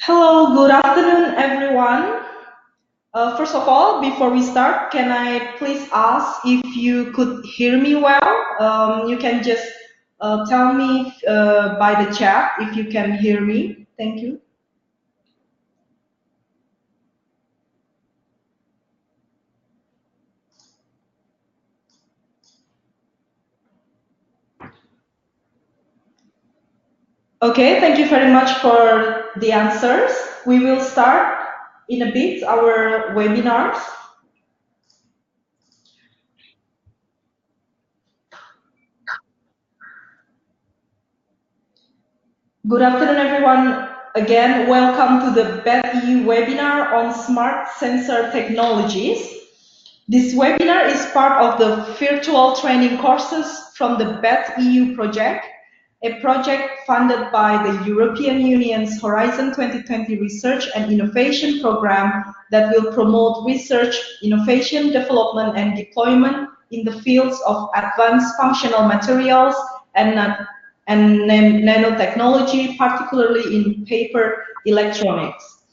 Hello, good afternoon, everyone. First of all, before we start, can I please ask if you could hear me well? You can just tell me by the chat if you can hear me. Thank you. Okay, thank you very much for the answers. We will start in a bit our webinars. Good afternoon, everyone. Again, welcome to the BET-EU webinar on smart sensor technologies. This webinar is part of the virtual training courses from the BET-EU project, a project funded by the European Union's Horizon 2020 Research and Innovation Program that will promote research, innovation, development, and deployment in the fields of advanced functional materials and nanotechnology, particularly in paper electronics.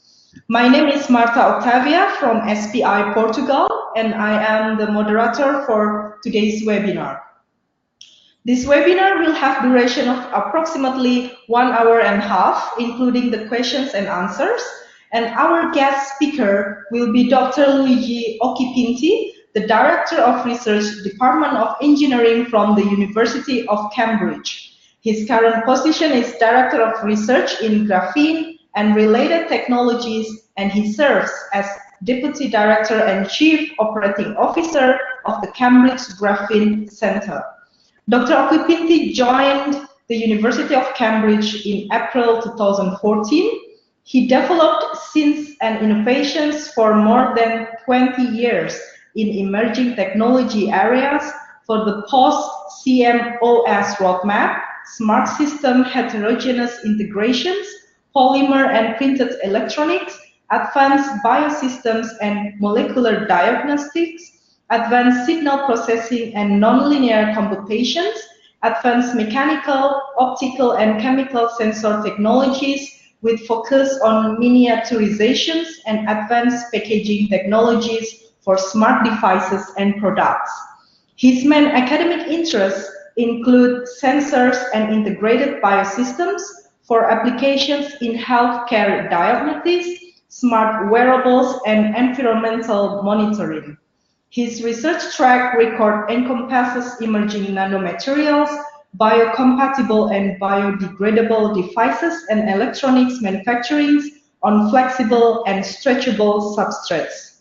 My name is Marta Octavia from SPI Portugal, and I am the moderator for today's webinar. This webinar will have duration of approximately 1 hour and a half, including the questions and answers. And our guest speaker will be Dr. Luigi Occhipinti, the Director of Research, Department of Engineering from the University of Cambridge. His current position is Director of Research in Graphene and Related Technologies, and he serves as Deputy Director and Chief Operating Officer of the Cambridge Graphene Center. Dr. Occhipinti joined the University of Cambridge in April 2014. He developed science and innovations for more than 20 years in emerging technology areas for the post-CMOS roadmap, smart system heterogeneous integrations, polymer and printed electronics, advanced biosystems and molecular diagnostics, advanced signal processing and nonlinear computations, advanced mechanical, optical, and chemical sensor technologies with focus on miniaturizations and advanced packaging technologies for smart devices and products. His main academic interests include sensors and integrated biosystems for applications in healthcare diagnostics, smart wearables, and environmental monitoring. His research track record encompasses emerging nanomaterials, biocompatible and biodegradable devices, and electronics manufacturing on flexible and stretchable substrates.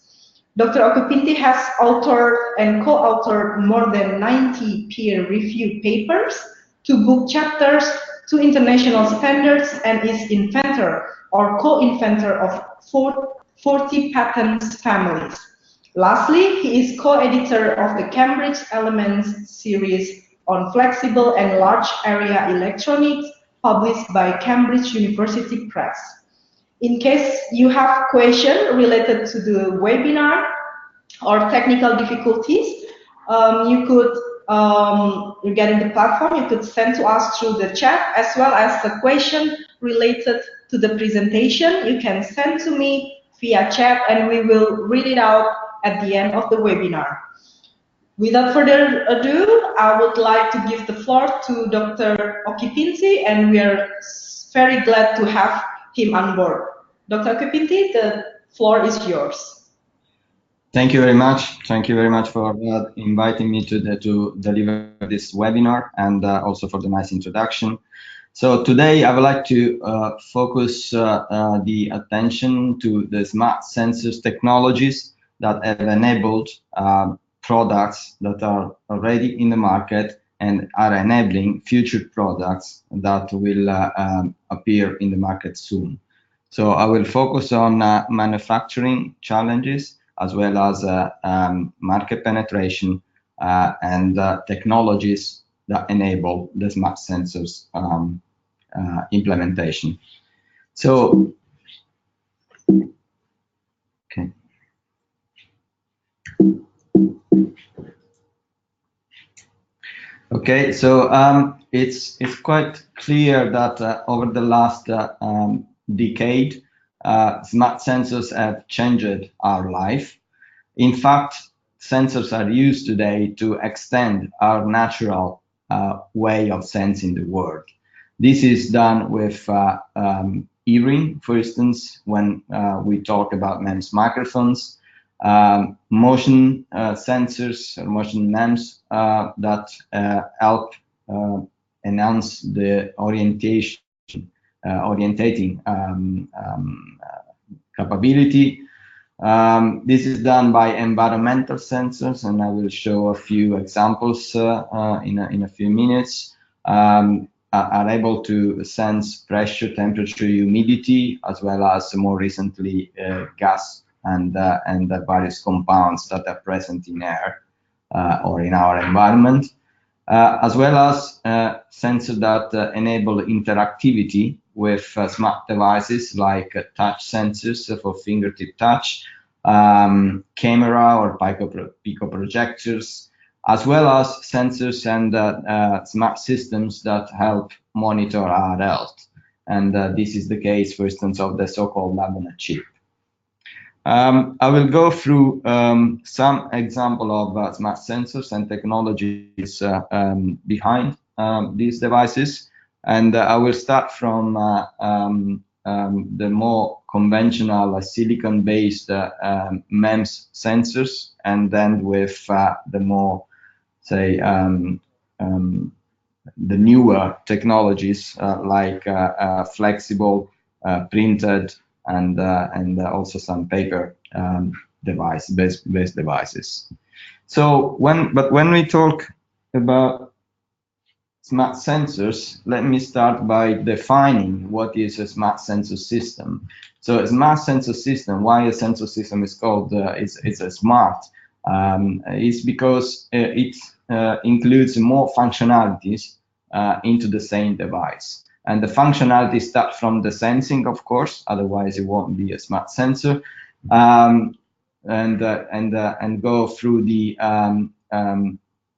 Dr. Occhipinti has authored and co-authored more than 90 peer-reviewed papers, 2 book chapters, 2 international standards, and is inventor or co-inventor of 40 patent families. Lastly, he is co-editor of the Cambridge Elements series on flexible and large area electronics, published by Cambridge University Press. In case you have questions related to the webinar or technical difficulties, you could, regarding the platform, you could send to us through the chat, as well as the question related to the presentation. You can send to me via chat, and we will read it out at the end of the webinar. Without further ado, I would like to give the floor to Dr. Occhipinti, and we are very glad to have him on board. Dr. Occhipinti, the floor is yours. Thank you very much. Thank you very much for inviting me to deliver this webinar, and also for the nice introduction. So today I would like to focus the attention to the smart sensors technologies that have enabled products that are already in the market and are enabling future products that will appear in the market soon. So I will focus on manufacturing challenges, as well as market penetration and technologies that enable the smart sensors implementation. So, okay. Okay, so it's quite clear that over the last decade, smart sensors have changed our life. In fact, sensors are used today to extend our natural way of sensing the world. This is done with hearing, for instance, when we talk about MEMS microphones, motion sensors or motion MEMS that help enhance the orientating capability. This is done by environmental sensors, and I will show a few examples in a few minutes. Are able to sense pressure, temperature, humidity, as well as more recently gas and various compounds that are present in air or in our environment, as well as sensors that enable interactivity with smart devices like touch sensors for fingertip touch, camera or pico projectors, as well as sensors and smart systems that help monitor our health. And this is the case, for instance, of the so-called lab on a chip. I will go through some example of smart sensors and technologies behind these devices. And I will start from the more conventional silicon-based MEMS sensors, and then with the more, say, the newer technologies like flexible, printed, and also some paper based devices. So when we talk about smart sensors, let me start by defining what is a smart sensor system. So a smart sensor system, why a sensor system is called it's a smart, is because it includes more functionalities into the same device. And the functionality starts from the sensing, of course, otherwise it won't be a smart sensor, and go through the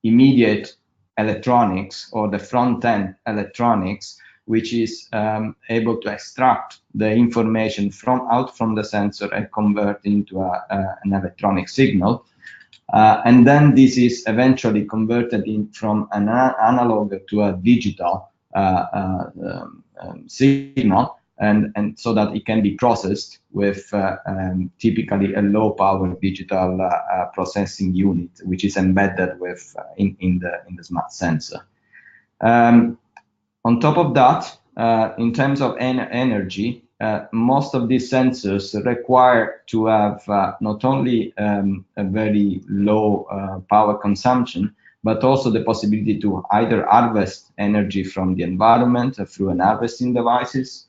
immediate electronics or the front-end electronics, which is able to extract the information out from the sensor and convert into an electronic signal. And then this is eventually converted from an analog to a digital signal, and so that it can be processed with typically a low power digital processing unit, which is embedded with in the smart sensor. On top of that, in terms of energy, most of these sensors require to have not only a very low power consumption, but also the possibility to either harvest energy from the environment through an harvesting devices,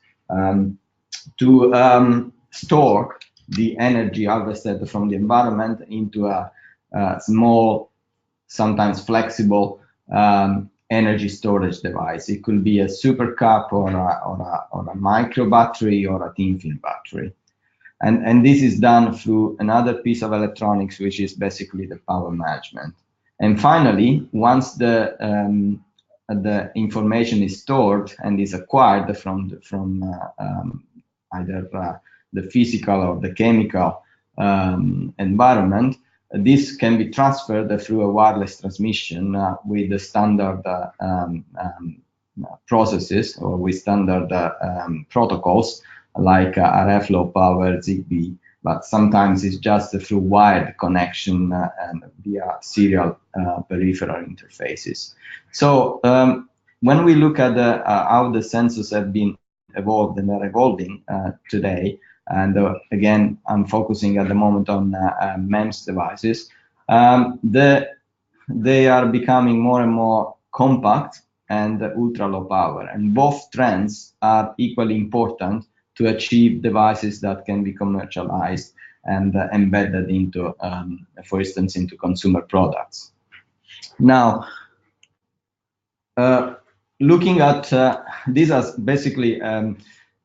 to store the energy harvested from the environment into a small, sometimes flexible energy storage device. It could be a super cup or a micro battery or a thin film battery. And this is done through another piece of electronics, which is basically the power management. And finally, once the information is stored and is acquired from either the physical or the chemical environment, this can be transferred through a wireless transmission with the standard processes or with standard protocols like RF low power, ZigBee, but sometimes it's just through wired connection and via serial peripheral interfaces. So when we look at how the sensors have been evolved and are evolving today, and again, I'm focusing at the moment on MEMS devices, they are becoming more and more compact and ultra low power, and both trends are equally important to achieve devices that can be commercialized and embedded into, for instance, into consumer products. Now, looking at this has basically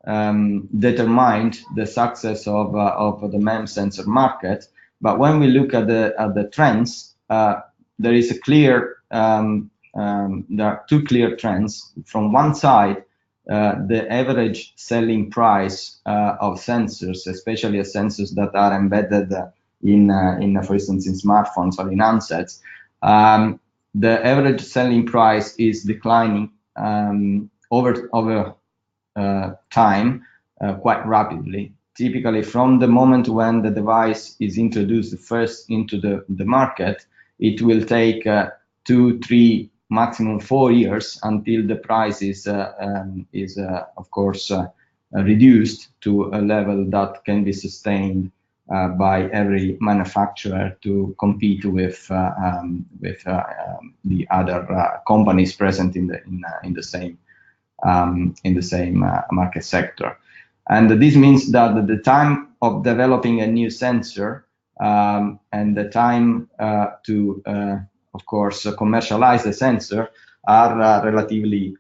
determined the success of the MEMS sensor market. But when we look at the trends, there is a clear, there are two clear trends. From one side, the average selling price of sensors, especially sensors that are embedded for instance, in smartphones or in handsets, the average selling price is declining over time quite rapidly. Typically, from the moment when the device is introduced first into the market, it will take 2, 3, maximum 4 years until the price is of course reduced to a level that can be sustained by every manufacturer to compete with the other companies present in the same market sector. And this means that the time of developing a new sensor and the time to, of course, commercialize the sensor are relatively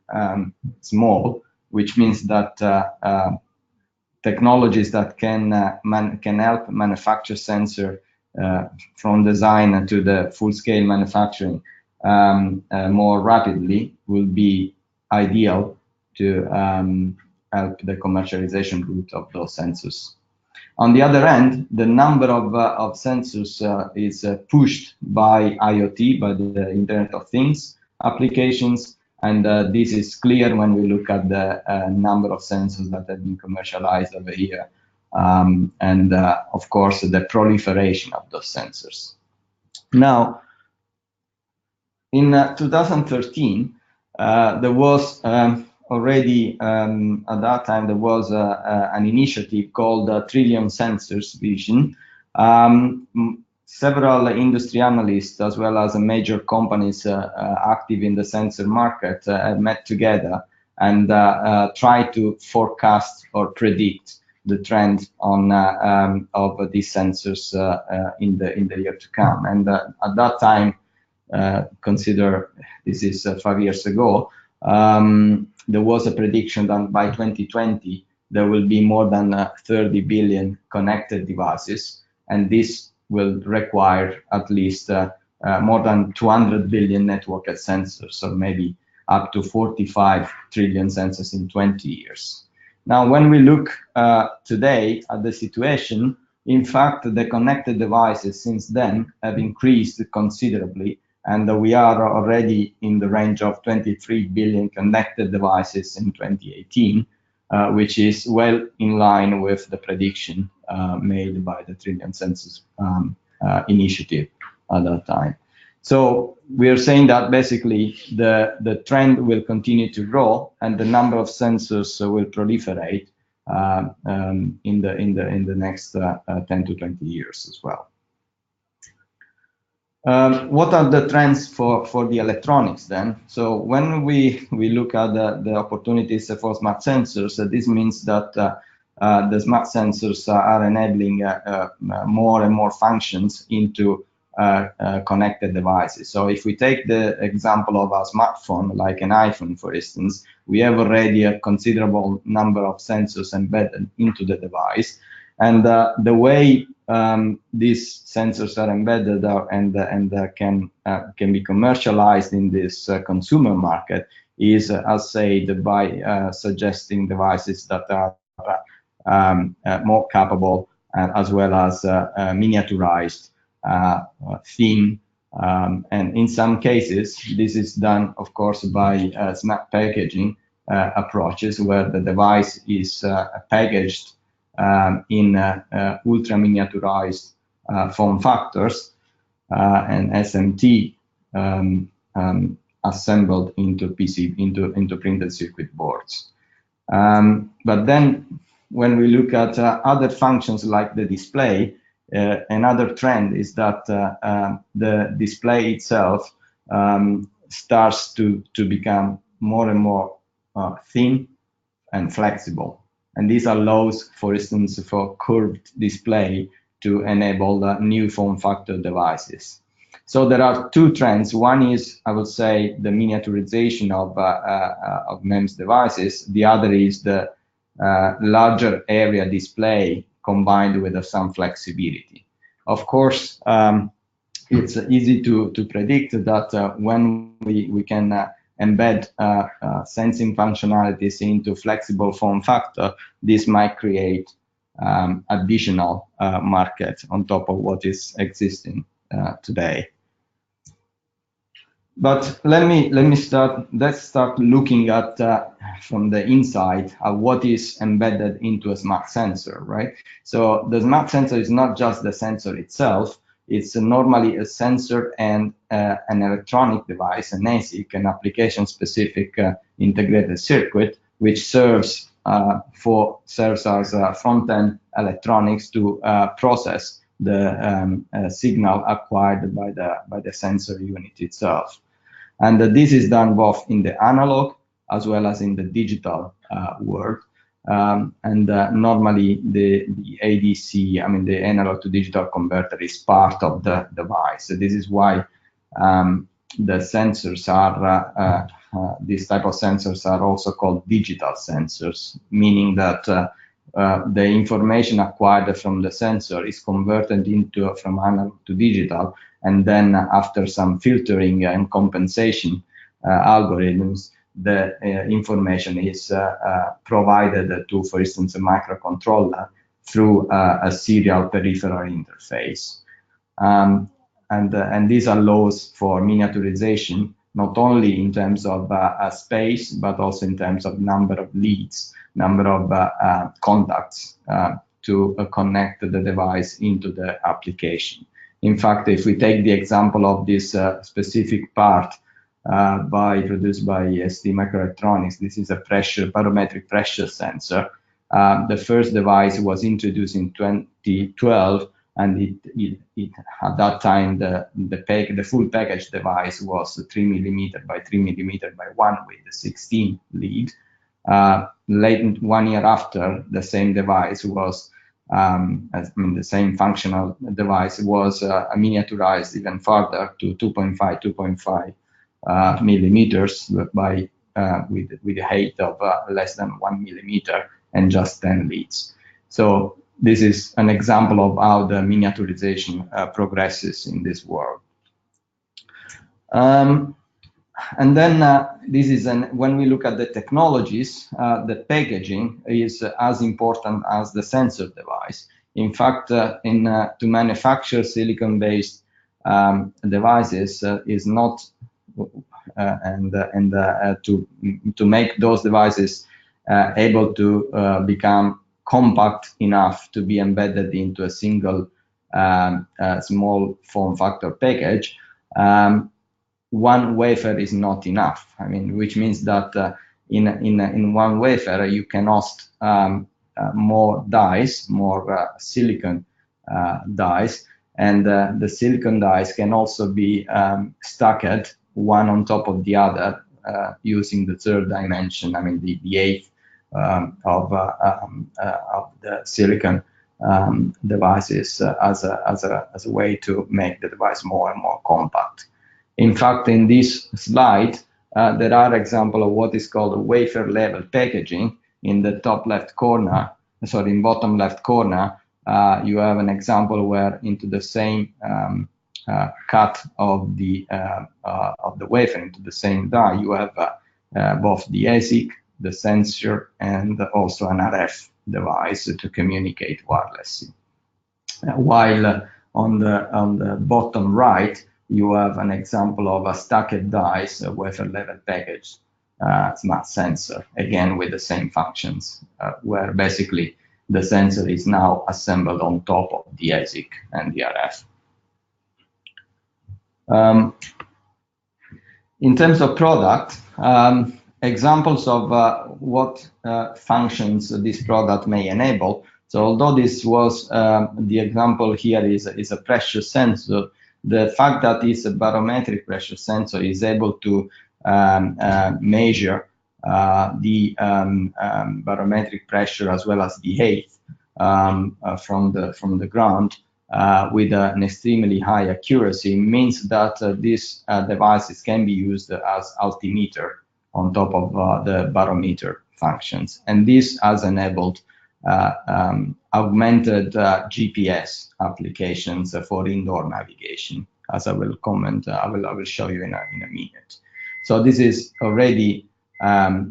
small, which means that technologies that can help manufacture sensor from design to the full-scale manufacturing more rapidly will be ideal to help the commercialization route of those sensors. On the other end, the number of sensors is pushed by IoT, by the Internet of Things applications, and this is clear when we look at the number of sensors that have been commercialized over here, and of course the proliferation of those sensors. Now, in 2013, there was already at that time there was an initiative called Trillion Sensors Vision. Several industry analysts, as well as major companies active in the sensor market, met together and tried to forecast or predict the trend on of these sensors in the year to come. And at that time, consider this is 5 years ago, there was a prediction that by 2020 there will be more than 30 billion connected devices, and this will require at least more than 200 billion networked sensors, or maybe up to 45 trillion sensors in 20 years. Now, when we look today at the situation, in fact, the connected devices since then have increased considerably, and we are already in the range of 23 billion connected devices in 2018, which is well in line with the prediction made by the Trillion Sensors initiative at that time. So we are saying that basically the trend will continue to grow and the number of sensors will proliferate in the next 10 to 20 years as well. What are the trends for the electronics then? So when we look at the opportunities for smart sensors, this means that the smart sensors are enabling more and more functions into connected devices. So if we take the example of a smartphone, like an iPhone, for instance, we have already a considerable number of sensors embedded into the device. And the way these sensors are embedded and can be commercialized in this consumer market is, as said, by suggesting devices that are more capable as well as miniaturized, thin, and in some cases this is done, of course, by smart packaging approaches, where the device is packaged in ultra miniaturized form factors and SMT assembled into into printed circuit boards. But then when we look at other functions like the display, another trend is that the display itself starts to become more and more thin and flexible. And this allows, for instance, for curved display to enable the new form factor devices. So there are two trends. One is, I would say, the miniaturization of MEMS devices. The other is the larger area display combined with some flexibility. Of course, it's easy to predict that when we can embed sensing functionalities into flexible form factor, this might create additional market on top of what is existing today. But let's start looking at from the inside what is embedded into a smart sensor, right? So the smart sensor is not just the sensor itself. It's normally a sensor and an electronic device, an ASIC, an application-specific integrated circuit, which serves as front-end electronics to process the signal acquired by the sensor unit itself. And this is done both in the analog as well as in the digital world. Normally the ADC, I mean the analog to digital converter, is part of the device. So this is why the sensors are, these type of sensors are also called digital sensors, meaning that the information acquired from the sensor is converted from analog to digital, and then after some filtering and compensation algorithms, the information is provided to, for instance, a microcontroller through a serial peripheral interface. And this allows for miniaturization, not only in terms of space, but also in terms of number of leads, number of contacts to connect the device into the application. In fact, if we take the example of this specific part produced by ST Microelectronics, this is a barometric pressure sensor. The first device was introduced in 2012, and at that time the full package device was 3 mm by 3 mm by 1 with the 16 lead. Late 1 year after, the same device was the same functional device was miniaturized even further to 2.5 millimeters by with a height of less than 1 millimeter and just 10 leads. So this is an example of how the miniaturization progresses in this world. And then when we look at the technologies, the packaging is as important as the sensor device. In fact, to manufacture silicon-based devices is not, to make those devices able to become compact enough to be embedded into a single small form factor package. One wafer is not enough. I mean, which means that in one wafer you can host more dies, more silicon dies, and the silicon dies can also be stacked one on top of the other using the third dimension. I mean, the eighth of the silicon devices as a way to make the device more and more compact. In fact, in this slide, there are examples of what is called a wafer level packaging. In the top left corner, sorry, in bottom left corner, you have an example where into the same cut of the wafer, into the same die, you have both the ASIC, the sensor, and also an RF device to communicate wirelessly. While on the bottom right, you have an example of a stacked dies, a wafer level package smart sensor, again with the same functions, where basically the sensor is now assembled on top of the ASIC and the RF. In terms of product, examples of what functions this product may enable. So although this was the example here is a pressure sensor, the fact that it's a barometric pressure sensor is able to measure the barometric pressure as well as the height from the ground with an extremely high accuracy, means that these devices can be used as altimeter on top of the barometer functions. And this has enabled augmented GPS applications for indoor navigation, as I will comment. I will show you in a minute. So this is already a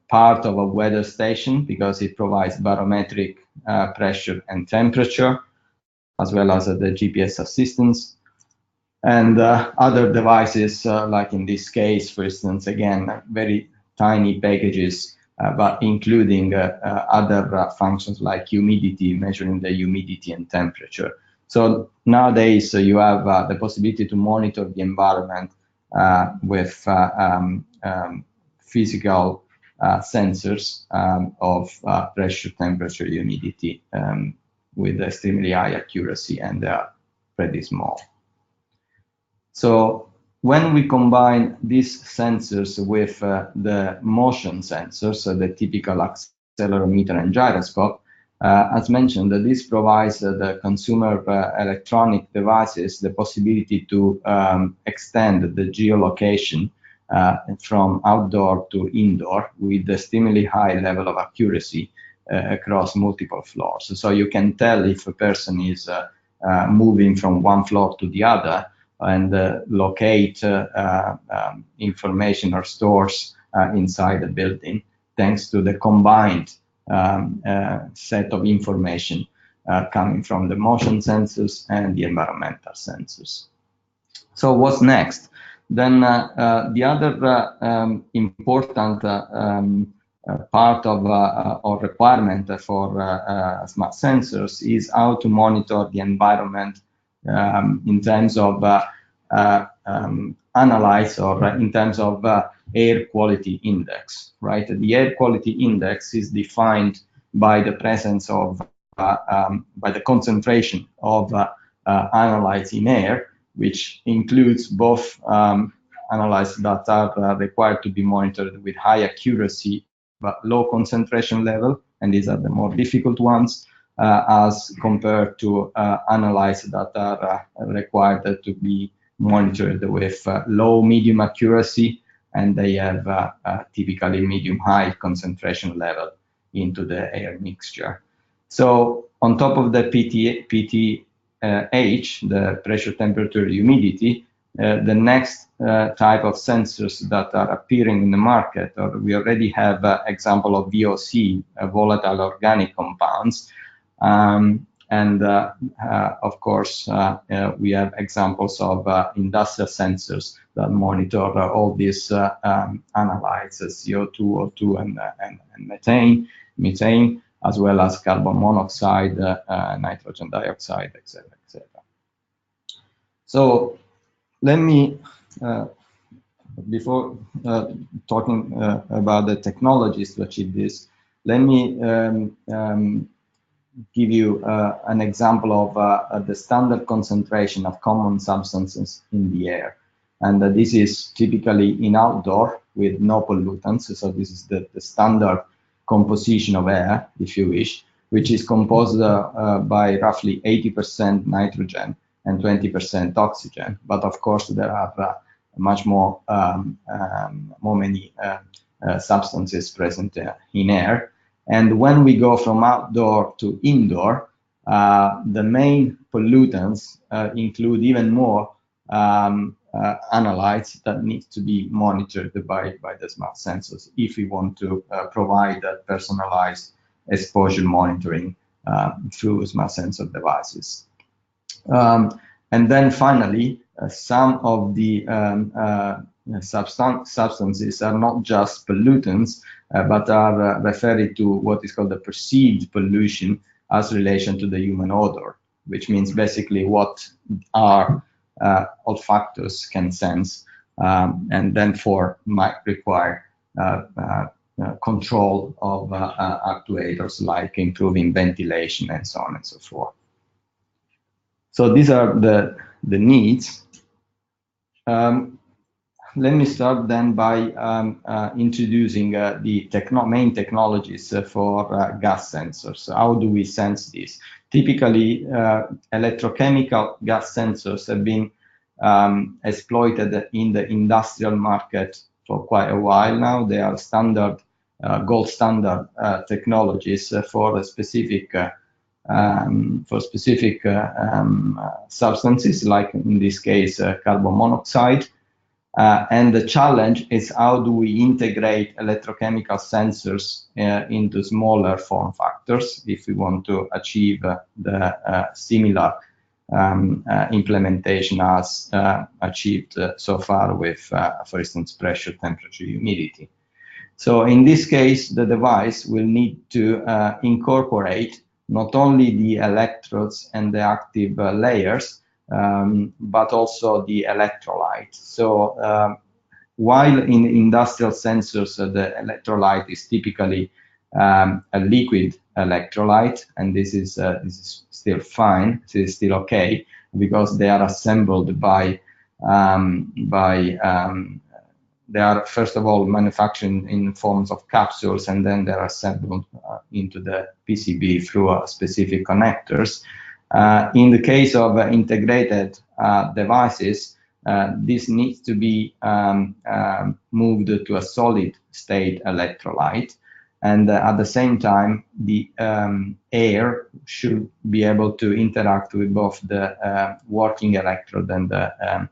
part of a weather station because it provides barometric pressure and temperature, as well as the GPS assistance. And other devices, like in this case, for instance, again, very tiny packages, but including other functions like humidity, measuring the humidity and temperature. So nowadays, you have the possibility to monitor the environment with physical sensors of pressure, temperature, humidity, with extremely high accuracy, and they are pretty small. So when we combine these sensors with the motion sensors, so the typical accelerometer and gyroscope, as mentioned, this provides the consumer electronic devices the possibility to extend the geolocation from outdoor to indoor with a extremely high level of accuracy across multiple floors. So you can tell if a person is moving from one floor to the other, and locate information or stores inside the building, thanks to the combined set of information coming from the motion sensors and the environmental sensors. So what's next? Then the other important part of or requirement for smart sensors is how to monitor the environment in terms of analyze, or in terms of air quality index, right? The air quality index is defined by the presence of, by the concentration of analytes in air, which includes both analytes that are required to be monitored with high accuracy but low concentration level, and these are the more difficult ones, as compared to analytes that are required to be monitored with low, medium accuracy, and they have typically medium-high concentration level into the air mixture. So on top of the PTH, the pressure, temperature, humidity, the next type of sensors that are appearing in the market, or we already have example of VOC, volatile organic compounds, and of course, we have examples of industrial sensors that monitor all these analytes, CO2, O2, and methane, as well as carbon monoxide, nitrogen dioxide, etc., etc. So let me, before talking about the technologies to achieve this, let me give you an example of the standard concentration of common substances in the air. And this is typically in outdoor with no pollutants. So this is the standard composition of air, if you wish, which is composed by roughly 80% nitrogen and 20% oxygen. But of course, there are much more, many substances present in air. And when we go from outdoor to indoor, the main pollutants include even more analytes that need to be monitored by the smart sensors if we want to provide personalized exposure monitoring through smart sensor devices. And then finally, some of the substances are not just pollutants, but are referred to what is called the perceived pollution as relation to the human odor, which means basically what our olfactors can sense, and therefore might require control of actuators, like improving ventilation and so on and so forth. So these are the needs. Let me start then by introducing the main technologies for gas sensors. How do we sense this? Typically, electrochemical gas sensors have been exploited in the industrial market for quite a while now. They are standard, gold standard technologies for specific substances, like in this case, carbon monoxide. And the challenge is how do we integrate electrochemical sensors into smaller form factors if we want to achieve the similar implementation as achieved so far with, for instance, pressure, temperature, humidity. So in this case, the device will need to incorporate not only the electrodes and the active layers, but also the electrolyte. So while in industrial sensors, the electrolyte is typically a liquid electrolyte, and this is still fine, this is still okay, because they are assembled they are first of all manufactured in forms of capsules, and then they're assembled into the PCB through specific connectors. In the case of integrated devices, this needs to be moved to a solid state electrolyte, and at the same time the air should be able to interact with both the working electrode and the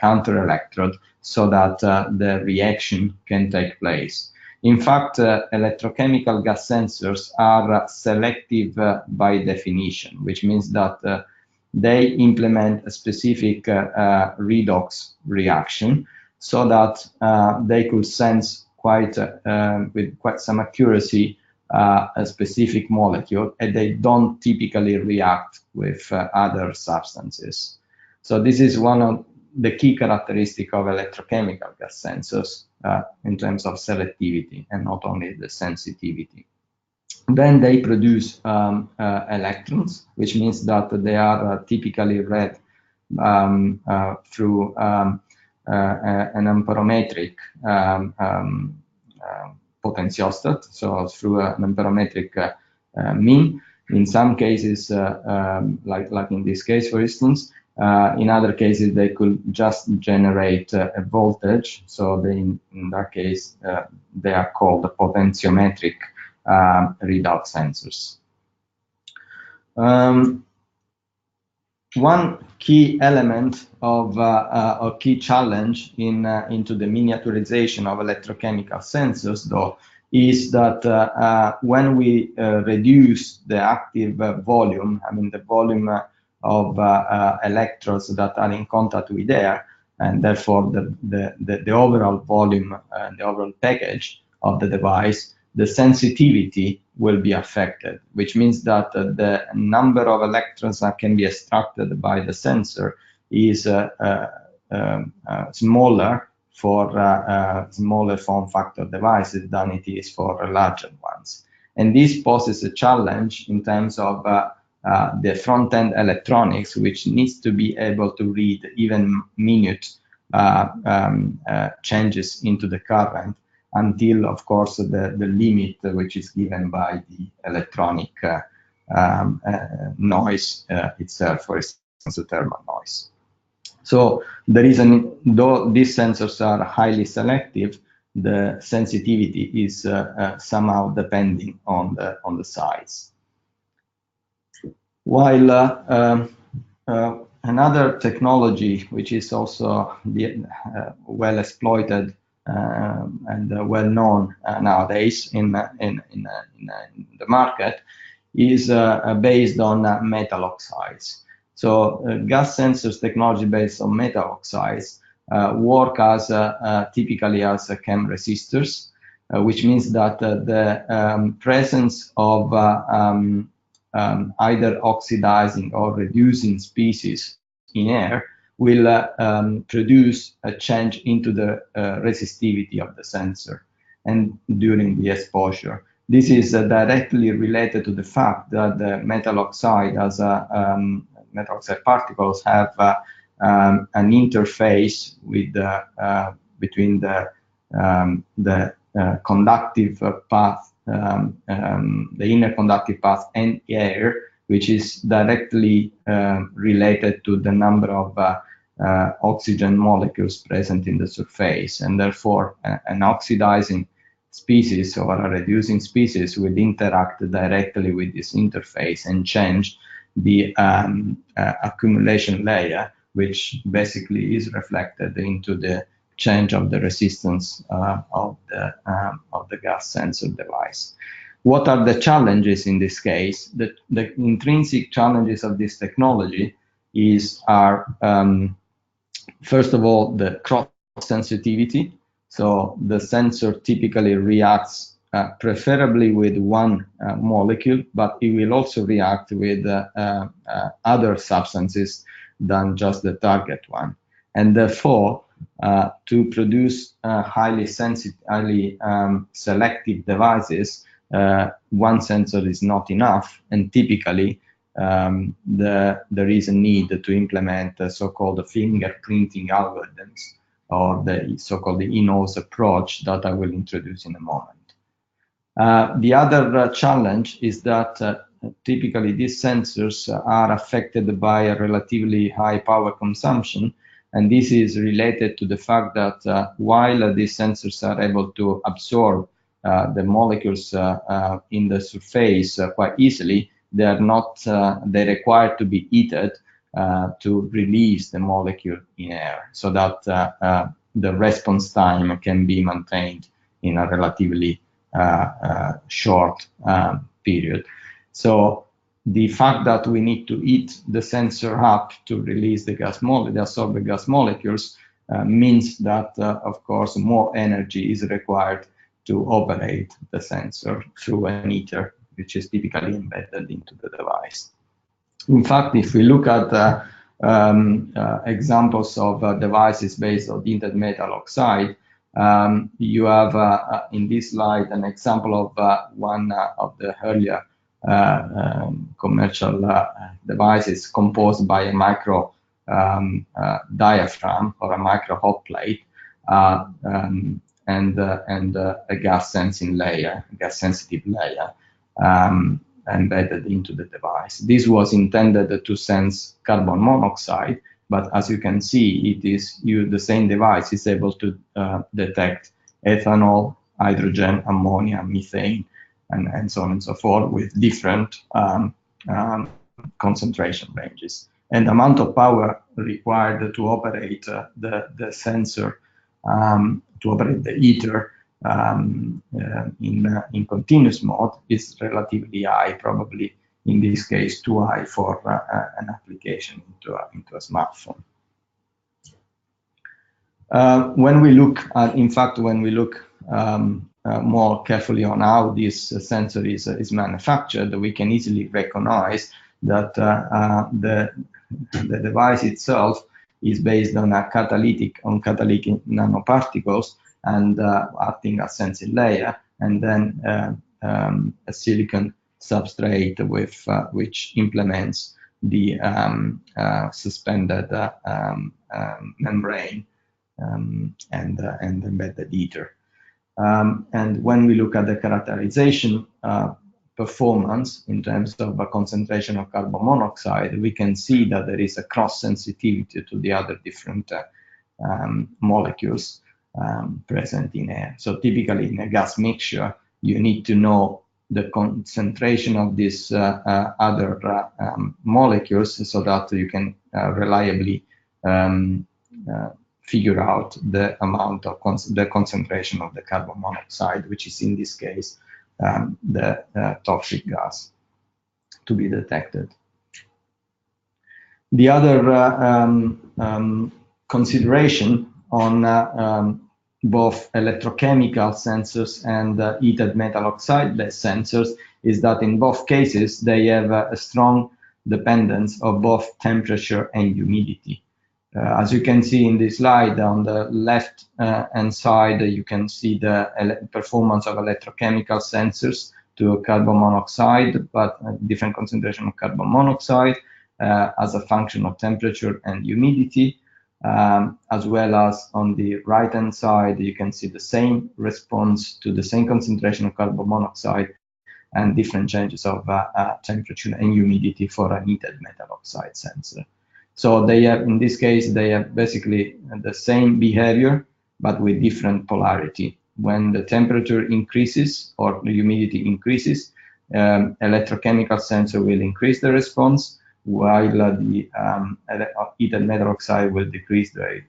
counter electrode, so that the reaction can take place. In fact, electrochemical gas sensors are selective by definition, which means that they implement a specific redox reaction, so that they could sense with quite some accuracy a specific molecule, and they don't typically react with other substances. So this is one of the key characteristic of electrochemical gas sensors in terms of selectivity and not only the sensitivity. Then they produce electrons, which means that they are typically read through an amperometric potentiostat, so through an amperometric mean. In some cases, like in this case, for instance, in other cases, they could just generate a voltage. So in that case, they are called potentiometric readout sensors. One key element of a key challenge into the miniaturization of electrochemical sensors, though, is that when we reduce the active volume, I mean the volume of electrodes that are in contact with air, and therefore the overall volume and the overall package of the device, the sensitivity will be affected, which means that the number of electrons that can be extracted by the sensor is smaller for smaller form factor devices than it is for larger ones. And this poses a challenge in terms of the front-end electronics, which needs to be able to read even minute changes into the current, until, of course, the limit which is given by the electronic noise itself, for instance, the thermal noise. So the reason, though these sensors are highly selective, the sensitivity is somehow depending on the size. While another technology, which is also well exploited and well known nowadays in the market, is based on metal oxides. So gas sensors technology based on metal oxides work as typically as chem resistors, which means that the presence of either oxidizing or reducing species in air will produce a change into the resistivity of the sensor and during the exposure. This is directly related to the fact that the metal oxide metal oxide particles have an interface with between the conductive path, the inner conductive path and air, which is directly related to the number of oxygen molecules present in the surface, and therefore an oxidizing species or a reducing species will interact directly with this interface and change the accumulation layer, which basically is reflected into the change of the resistance of the gas sensor device. What are the challenges in this case? The intrinsic challenges of this technology are first of all, the cross sensitivity. So the sensor typically reacts preferably with one molecule, but it will also react with other substances than just the target one. And therefore, to produce highly selective devices, one sensor is not enough, and typically there is a need to implement the so-called fingerprinting algorithms, or the so-called in-house approach that I will introduce in a moment. The other challenge is that typically these sensors are affected by a relatively high power consumption, and this is related to the fact that while these sensors are able to absorb the molecules in the surface quite easily, they are not, they require to be heated to release the molecule in air, so that the response time can be maintained in a relatively short period. So the fact that we need to heat the sensor up to release the absorbed gas molecules means that, of course, more energy is required to operate the sensor through an heater, which is typically embedded into the device. In fact, if we look at examples of devices based on tinted metal oxide, you have in this slide an example of one of the earlier commercial devices composed by a micro diaphragm or a micro hot plate and a gas sensing layer, gas sensitive layer embedded into the device. This was intended to sense carbon monoxide, but as you can see, the same device is able to detect ethanol, hydrogen, ammonia, methane, and so on and so forth, with different concentration ranges. And the amount of power required to operate the sensor, to operate the heater in continuous mode is relatively high, probably in this case too high for an application into a smartphone. When we look at, in fact, when we look more carefully on how this sensor is manufactured, we can easily recognize that the device itself is based on catalytic nanoparticles and acting as sensing layer, and then a silicon substrate with which implements the suspended membrane and embedded heater. And when we look at the characterization performance in terms of a concentration of carbon monoxide, we can see that there is a cross sensitivity to the other different molecules present in air. So typically in a gas mixture, you need to know the concentration of these other molecules so that you can reliably figure out the amount of the concentration of the carbon monoxide, which is in this case the toxic gas to be detected. The other consideration on both electrochemical sensors and heated metal oxide-less sensors is that in both cases they have a strong dependence of both temperature and humidity. As you can see in this slide, on the left hand side, you can see the performance of electrochemical sensors to carbon monoxide, but different concentration of carbon monoxide as a function of temperature and humidity. As well as on the right hand side, you can see the same response to the same concentration of carbon monoxide and different changes of temperature and humidity for a heated metal oxide sensor. So they have, in this case, they have basically the same behavior, but with different polarity. When the temperature increases or the humidity increases, electrochemical sensor will increase the response, while the heated metal oxide will decrease their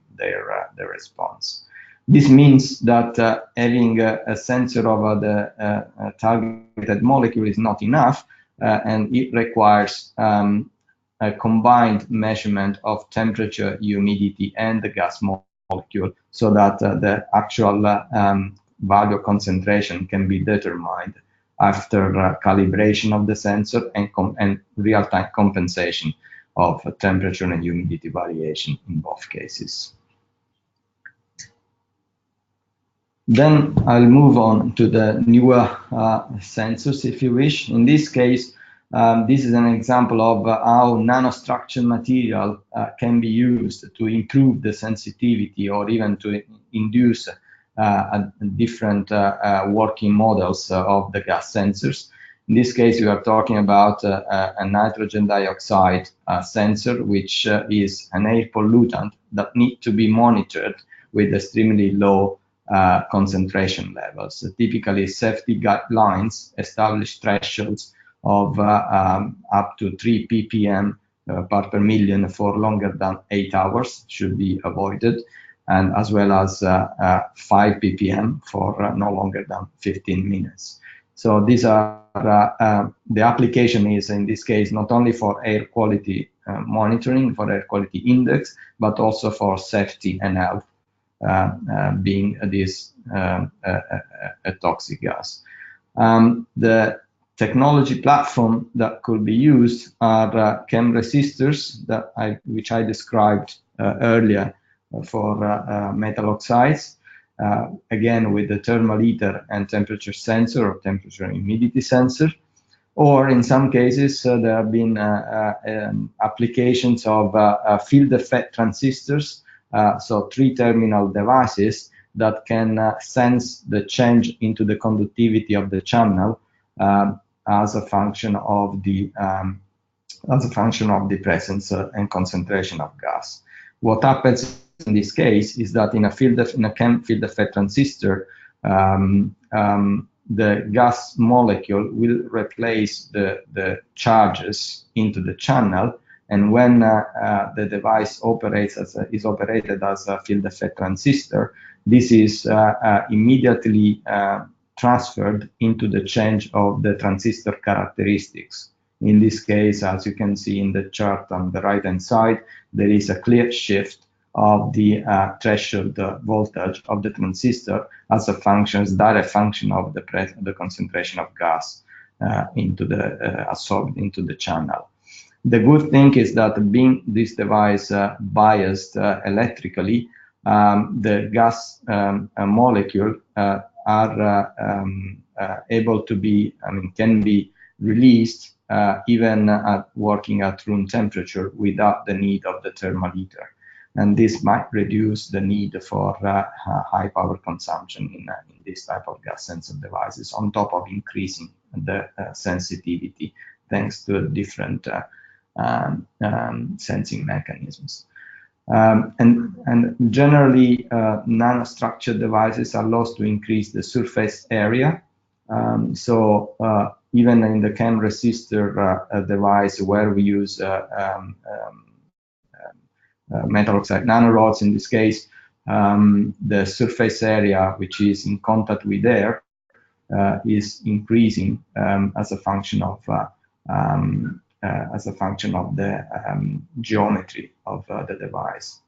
response. This means that having a sensor of the targeted molecule is not enough, and it requires a combined measurement of temperature, humidity, and the gas molecule, so that the actual value concentration can be determined after calibration of the sensor and real-time compensation of temperature and humidity variation in both cases. Then I'll move on to the newer sensors, if you wish. In this case, this is an example of how nanostructured material can be used to improve the sensitivity or even to induce different working models of the gas sensors. In this case, we are talking about a nitrogen dioxide sensor, which is an air pollutant that needs to be monitored with extremely low concentration levels. Typically, safety guidelines establish thresholds of up to 3 ppm part per million for longer than 8 hours should be avoided, and as well as 5 ppm for no longer than 15 minutes. So these are the application is in this case not only for air quality monitoring, for air quality index, but also for safety and health, being this a toxic gas. The technology platform that could be used are chem resistors which I described earlier for metal oxides, again with the thermometer and temperature sensor or temperature and humidity sensor. Or in some cases, there have been applications of field effect transistors, so 3-terminal devices that can sense the change into the conductivity of the channel as a function of the presence and concentration of gas. What happens in this case is that in a chem field effect transistor, the gas molecule will replace the charges into the channel, and when the device is operated as a field effect transistor, this is immediately transferred into the change of the transistor characteristics. In this case, as you can see in the chart on the right-hand side, there is a clear shift of the threshold voltage of the transistor as a direct function of the concentration of gas absorbed into the channel. The good thing is that being this device biased electrically, the gas molecule are able to be, can be released even at working at room temperature without the need of the thermometer. And this might reduce the need for high power consumption in this type of gas sensor devices, on top of increasing the sensitivity thanks to different sensing mechanisms. And generally, nanostructured devices allow us to increase the surface area. So even in the chem resistor device where we use metal oxide nanorods, in this case, the surface area which is in contact with air is increasing as a function of the geometry of the device.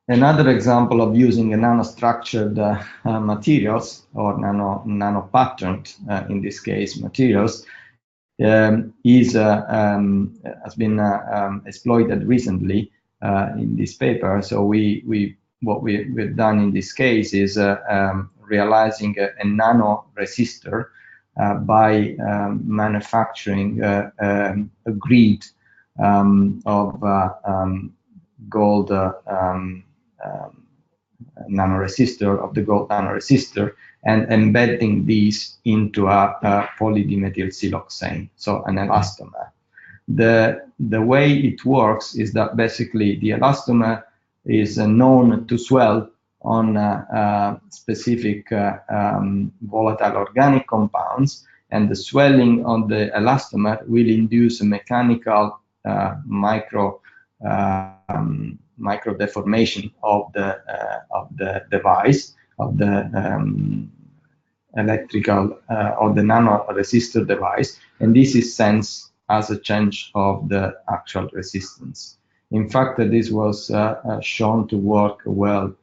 Another example of using a nanostructured materials or nano-patterned, in this case, materials, has been exploited recently in this paper. So what we've done in this case is realizing a nano resistor by manufacturing a grid of gold nanoresistor, of the gold nanoresistor, and embedding these into a polydimethyl siloxane, so an elastomer. The way it works is that basically the elastomer is known to swell on specific volatile organic compounds, and the swelling on the elastomer will induce a mechanical micro deformation of the device, of the electrical or the nano resistor device, and this is sensed as a change of the actual resistance. In fact, this was shown to work well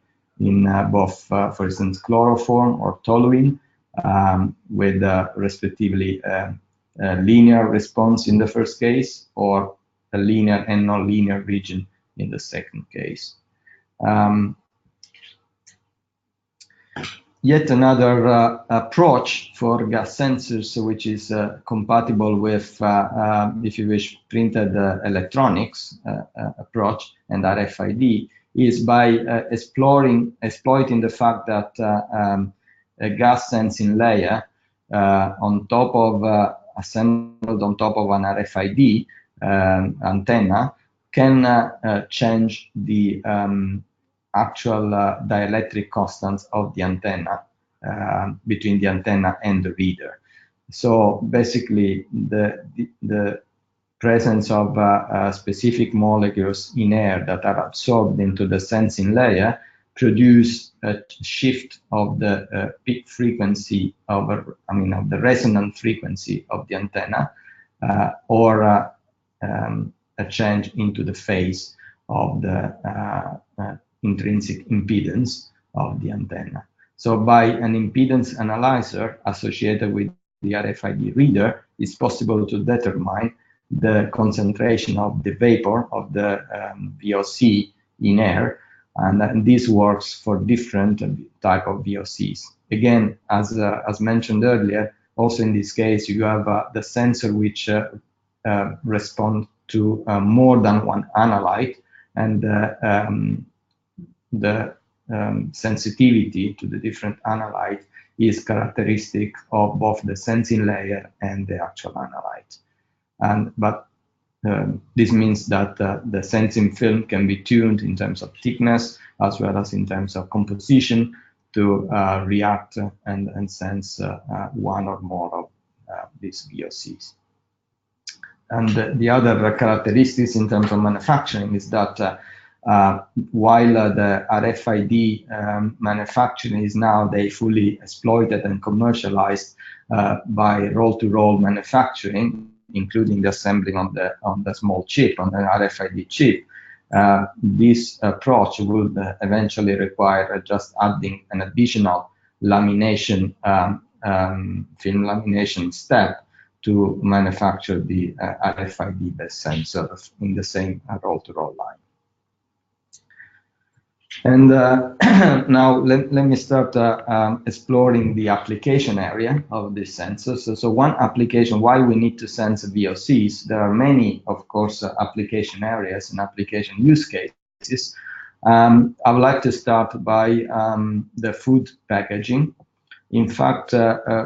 in both, for instance, chloroform or toluene, with respectively a linear response in the first case, or a linear and non-linear region in the second case. Yet another approach for gas sensors, which is compatible with, if you wish, printed electronics approach and RFID, is by exploiting the fact that a gas sensing layer on top of assembled on top of an RFID antenna can change the actual dielectric constants of the antenna between the antenna and the reader. So basically, the presence of specific molecules in air that are absorbed into the sensing layer produce a shift of the peak frequency of the resonant frequency of the antenna, or a change into the phase of the intrinsic impedance of the antenna. So by an impedance analyzer associated with the RFID reader, it's possible to determine the concentration of the vapor of the VOC in air, and this works for different type of VOCs. Again, as mentioned earlier, also in this case, you have the sensor which respond to more than one analyte, and the sensitivity to the different analyte is characteristic of both the sensing layer and the actual analyte. But this means that the sensing film can be tuned in terms of thickness as well as in terms of composition to react and sense one or more of these VOCs. And the other characteristics in terms of manufacturing is that while the RFID manufacturing is now fully exploited and commercialized by roll-to-roll manufacturing, including the assembling on the small chip, on the RFID chip, this approach will eventually require just adding an additional lamination, film lamination step to manufacture the RFID-based sensor in the same roll-to-roll line. And now let me start exploring the application area of this sensor. So one application, why we need to sense VOCs, there are many, of course, application areas and application use cases. I would like to start by the food packaging. In fact,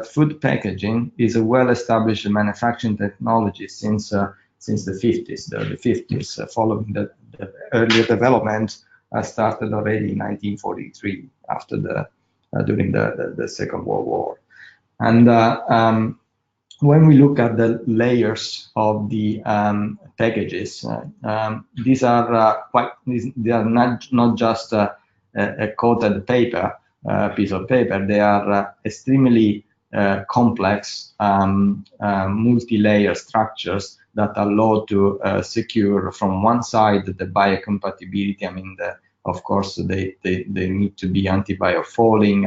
food packaging is a well-established manufacturing technology since the 50s, the early 50s, following the earlier development started already in 1943 after during the Second World War. And when we look at the layers of the packages, these are not just a coated paper, piece of paper. They are extremely complex multi-layer structures that allow to secure from one side the biocompatibility. I mean, of course, they need to be anti-biofouling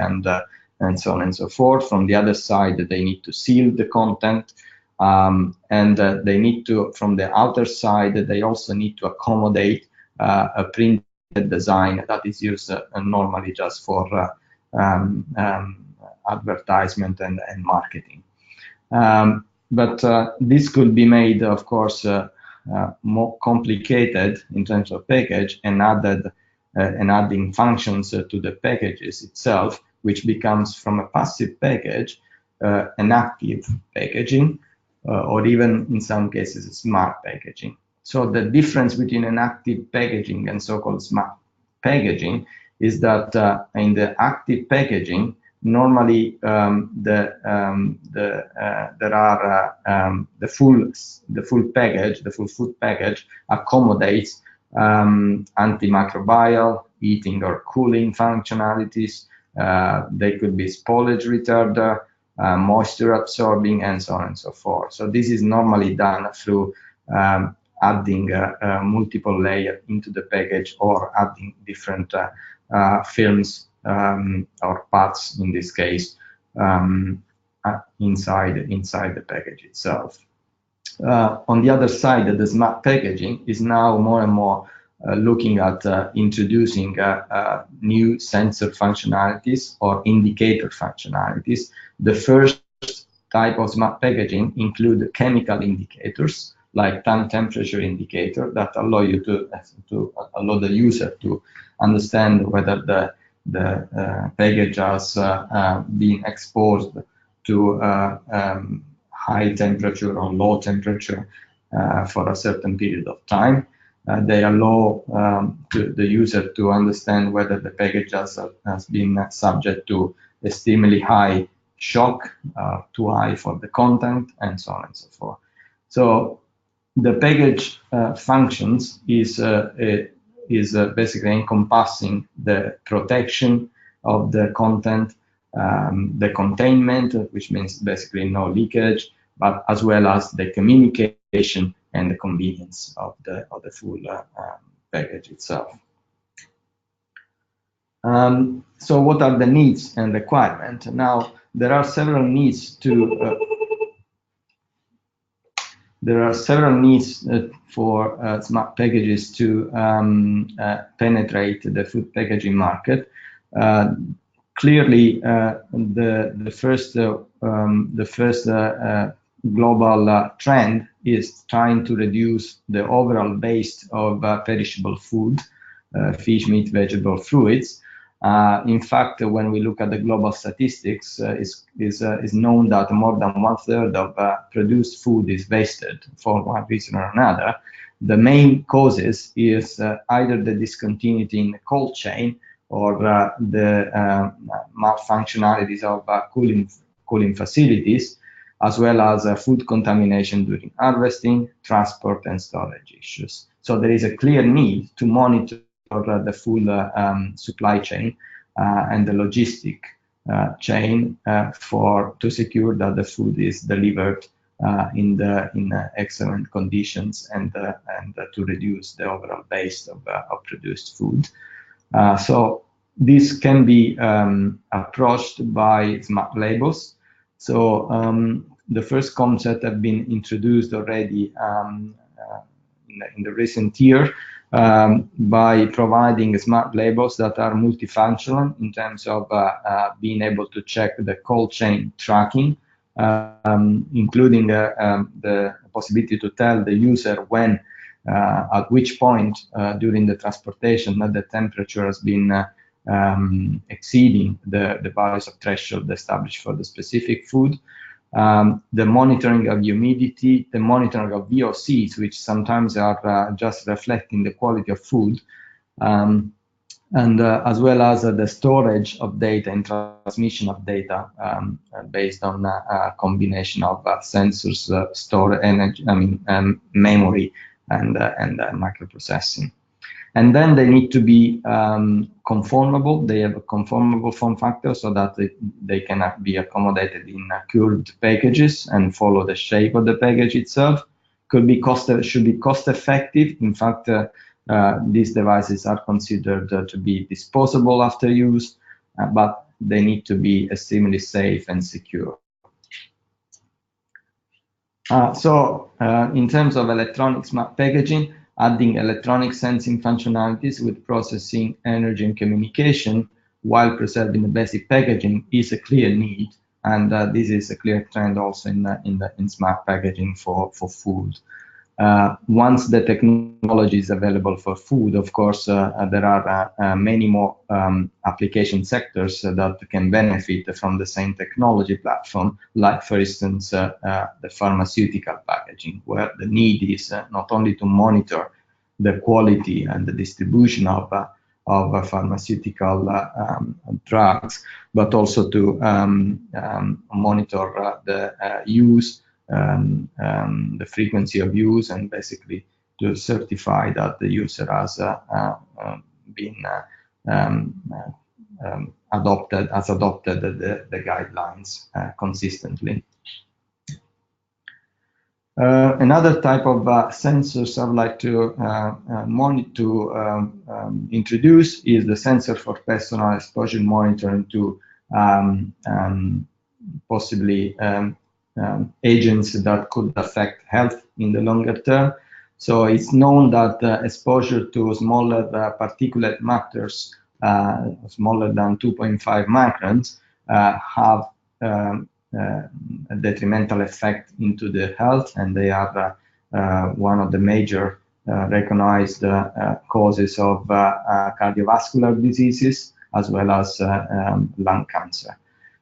and so on and so forth. From the other side, they need to seal the content, and they need to, from the outer side, they also need to accommodate a printed design that is used normally just for advertisement and marketing. But this could be made, of course, more complicated in terms of package and adding functions to the packages itself, which becomes from a passive package an active packaging, or even in some cases smart packaging. So the difference between an active packaging and so-called smart packaging is that in the active packaging, normally there are the full package, the full food package accommodates antimicrobial, heating or cooling functionalities. They could be spoilage retarder, moisture absorbing, and so on and so forth. So this is normally done through adding multiple layers into the package or adding different films or parts in this case inside the package itself. On the other side, the smart packaging is now more and more looking at introducing new sensor functionalities or indicator functionalities. The first type of smart packaging include chemical indicators like time temperature indicator that allow you to allow the user to understand whether the package has been exposed to high temperature or low temperature for a certain period of time. They allow the user to understand whether the package has been subject to extremely high shock, too high for the content, and so on and so forth. So the package functions is basically encompassing the protection of the content, the containment, which means basically no leakage, but as well as the communication and the convenience of the full package itself. So what are the needs and requirements? Now, there are several needs for smart packages to penetrate the food packaging market. Clearly, the first global trend is trying to reduce the overall waste of perishable food, fish, meat, vegetable, fruits. In fact, when we look at the global statistics, is known that more than 1/3 of produced food is wasted for one reason or another. The main causes is either the discontinuity in the cold chain or the malfunctionalities of cooling facilities, as well as food contamination during harvesting, transport, and storage issues. So there is a clear need to monitor the full supply chain and the logistic chain to secure that the food is delivered in excellent conditions and to reduce the overall waste of produced food. So this can be approached by smart labels. So the first concept have been introduced already in the recent year by providing smart labels that are multifunctional in terms of being able to check the cold chain tracking, including the possibility to tell the user when, at which point during the transportation that the temperature has been exceeding the values of threshold established for the specific food. The monitoring of humidity, the monitoring of VOCs, which sometimes are just reflecting the quality of food, and as well as the storage of data and transmission of data based on a combination of sensors, store energy, memory, and microprocessing. And then they need to be conformable. They have a conformable form factor so that they can be accommodated in curved packages and follow the shape of the package itself. Should be cost effective. In fact, these devices are considered to be disposable after use, but they need to be extremely safe and secure. In terms of electronic smart packaging, adding electronic sensing functionalities with processing, energy, and communication while preserving the basic packaging is a clear need, and this is a clear trend also in smart packaging for food. Once the technology is available for food, of course, there are many more application sectors that can benefit from the same technology platform, like, for instance, the pharmaceutical packaging, where the need is not only to monitor the quality and the distribution of pharmaceutical drugs, but also to monitor the use, the frequency of use, and basically to certify that the user has been adopted the guidelines consistently. Another type of sensors I would like to introduce is the sensor for personal exposure monitoring to possibly agents that could affect health in the longer term. So it's known that exposure to smaller particulate matters, smaller than 2.5 microns, have a detrimental effect into the health, and they are one of the major recognized causes of cardiovascular diseases as well as lung cancer.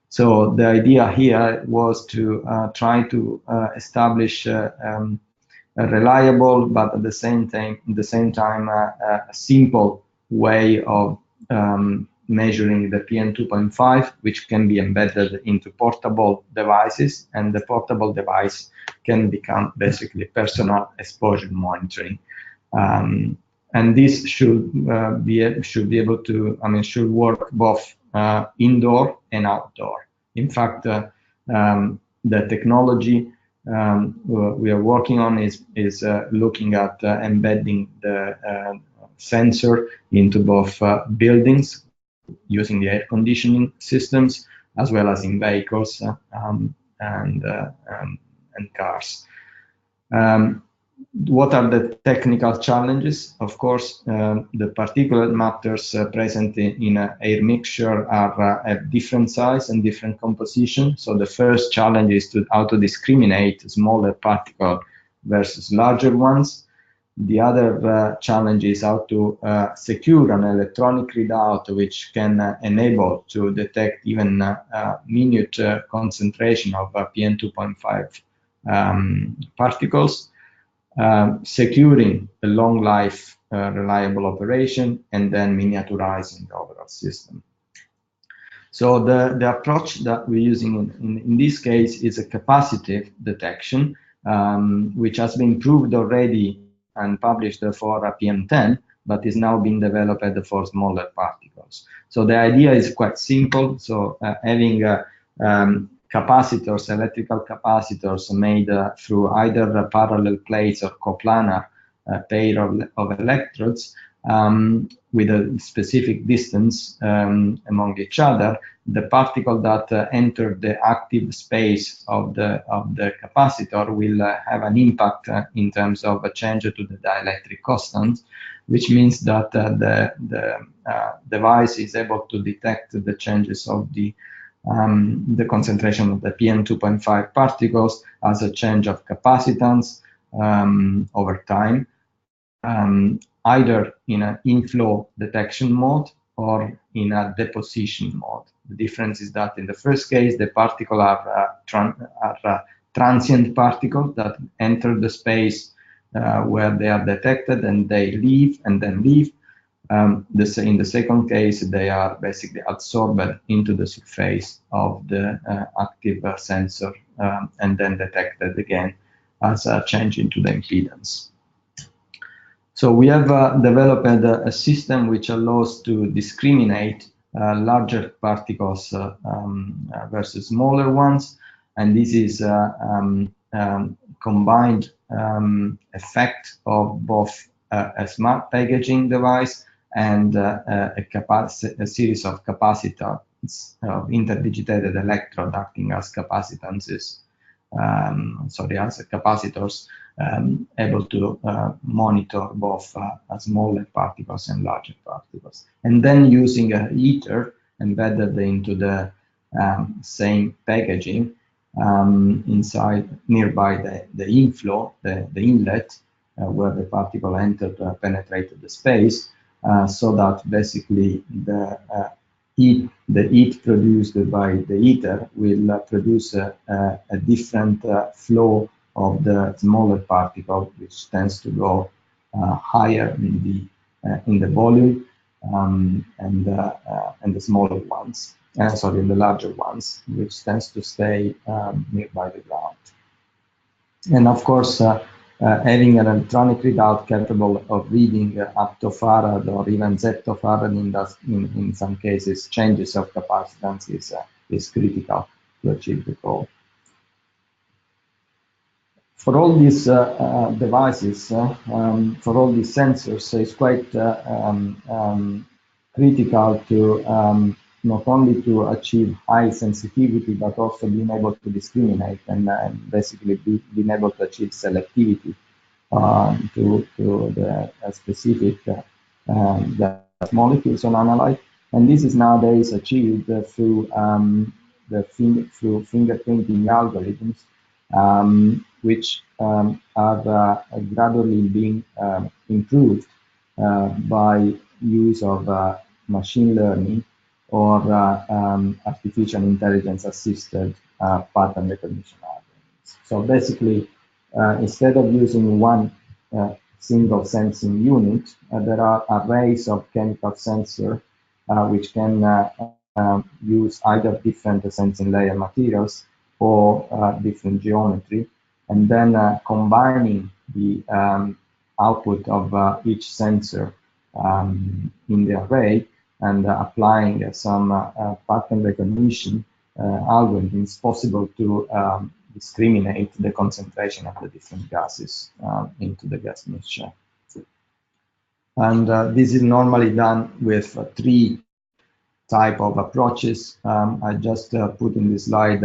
So the idea here was to try to establish a reliable, but at the same time, a simple way of measuring the PM 2.5, which can be embedded into portable devices, and the portable device can become basically personal exposure monitoring. And this should be able to, should work both indoor and outdoor. In fact, the technology we are working on is looking at embedding the sensor into both buildings using the air conditioning systems, as well as in vehicles and cars. What are the technical challenges? Of course, the particulate matters present in an air mixture are at different size and different composition. So the first challenge is how to discriminate smaller particles versus larger ones. The other challenge is how to secure an electronic readout which can enable to detect even minute concentration of PM 2.5 particles. Securing a long life, reliable operation, and then miniaturizing the overall system. So the approach that we're using in this case is a capacitive detection, which has been proved already and published for PM10, but is now being developed for smaller particles. So the idea is quite simple. So having capacitors, electrical capacitors made through either parallel plates or coplanar pair of electrodes with a specific distance among each other. The particle that enter the active space of the capacitor will have an impact in terms of a change to the dielectric constant, which means that the device is able to detect the changes of the concentration of the PM 2.5 particles as a change of capacitance over time, either in an inflow detection mode or in a deposition mode. The difference is that in the first case, the particles are transient particles that enter the space where they are detected, and they leave and then leave. In the second case, they are basically absorbed into the surface of the active sensor and then detected again as a change into the impedance. So we have developed a system which allows to discriminate larger particles versus smaller ones, and this is combined effect of both a smart packaging device and a series of capacitors, interdigitated electrode acting as capacitances, as capacitors, able to monitor both smaller particles and larger particles. And then using a heater embedded into the same packaging inside nearby the inflow, the inlet, where the particle entered penetrated the space, so that basically the heat produced by the heater will produce a different flow of the smaller particle, which tends to go higher in the volume, and the smaller ones, the larger ones, which tends to stay nearby the ground. And of course, having an electronic readout capable of reading up to farad or even zeptofarad in some cases, changes of capacitance is critical to achieve the goal. For all these devices, for all these sensors, it's quite critical to not only to achieve high sensitivity, but also being able to discriminate and basically being able to achieve selectivity to the specific gas molecules on analyte. And this is nowadays achieved through through fingerpainting algorithms, which are gradually being improved by use of machine learning or artificial intelligence assisted pattern recognition algorithms. So basically, instead of using one single sensing unit, there are arrays of chemical sensor which can use either different sensing layer materials or different geometry, and then combining the output of each sensor in the array and applying some pattern recognition algorithms possible to discriminate the concentration of the different gases into the gas mixture. And this is normally done with three type of approaches. I just put in this slide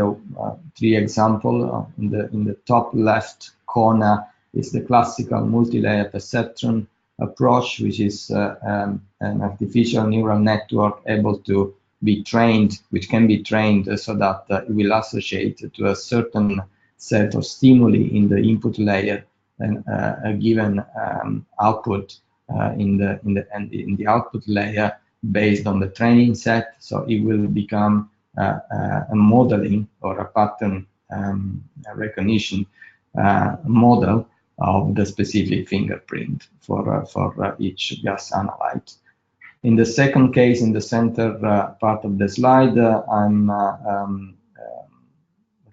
three examples. In the top left corner is the classical multi-layer perceptron approach, which is an artificial neural network able to be trained, which can be trained so that it will associate to a certain set of stimuli in the input layer and a given output in the output layer based on the training set. So it will become a modeling or a pattern recognition model of the specific fingerprint for each gas analyte. In the second case, in the center part of the slide, I'm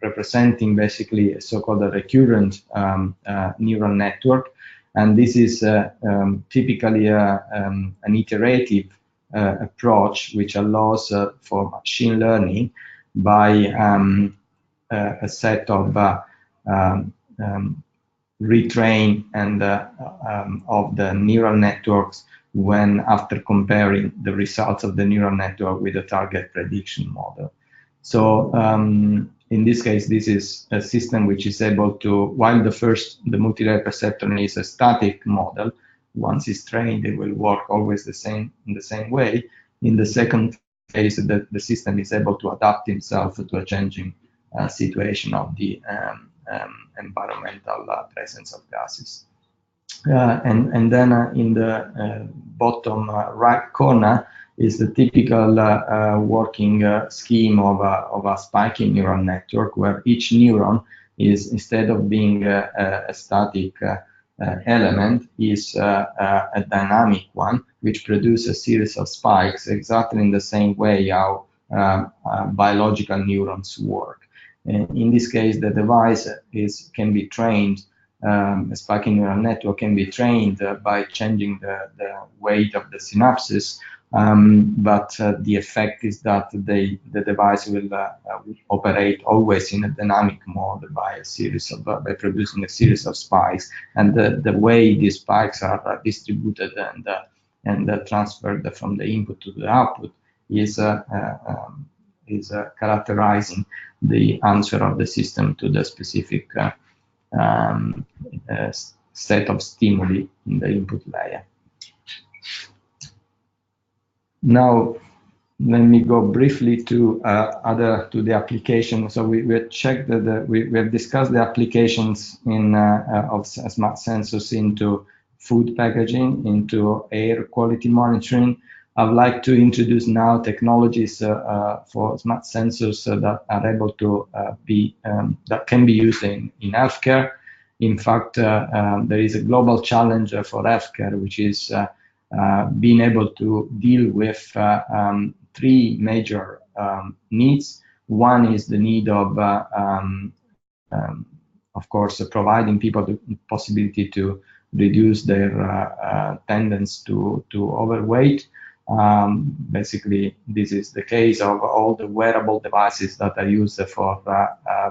representing basically a so-called recurrent neural network. And this is typically an iterative approach which allows for machine learning by a set of retrain and of the neural networks when after comparing the results of the neural network with the target prediction model. So in this case, this is a system which is able to, while the multi-layer perceptron is a static model, once it's trained, it will work always in the same way. In the second phase, the system is able to adapt itself to a changing situation of the environmental presence of gases. And then in the bottom right corner is the typical working scheme of a spiking neural network, where each neuron is, instead of being a static element, is a dynamic one, which produces a series of spikes exactly in the same way how biological neurons work. And in this case, the device can be trained, a spiking neural network can be trained by changing the weight of the synapses, but the effect is that the device will operate always in a dynamic mode by producing a series of spikes, and the way these spikes are distributed and transferred from the input to the output is characterizing the answer of the system to the specific set of stimuli in the input layer. Now, let me go briefly to the application. So we checked that we have discussed the applications of smart sensors into food packaging, into air quality monitoring. I would like to introduce now technologies for smart sensors that are able to that can be used in healthcare. In fact, there is a global challenge for healthcare, which is being able to deal with three major needs. One is the need of of course, providing people the possibility to reduce their tendency to overweight. Basically, this is the case of all the wearable devices that are used for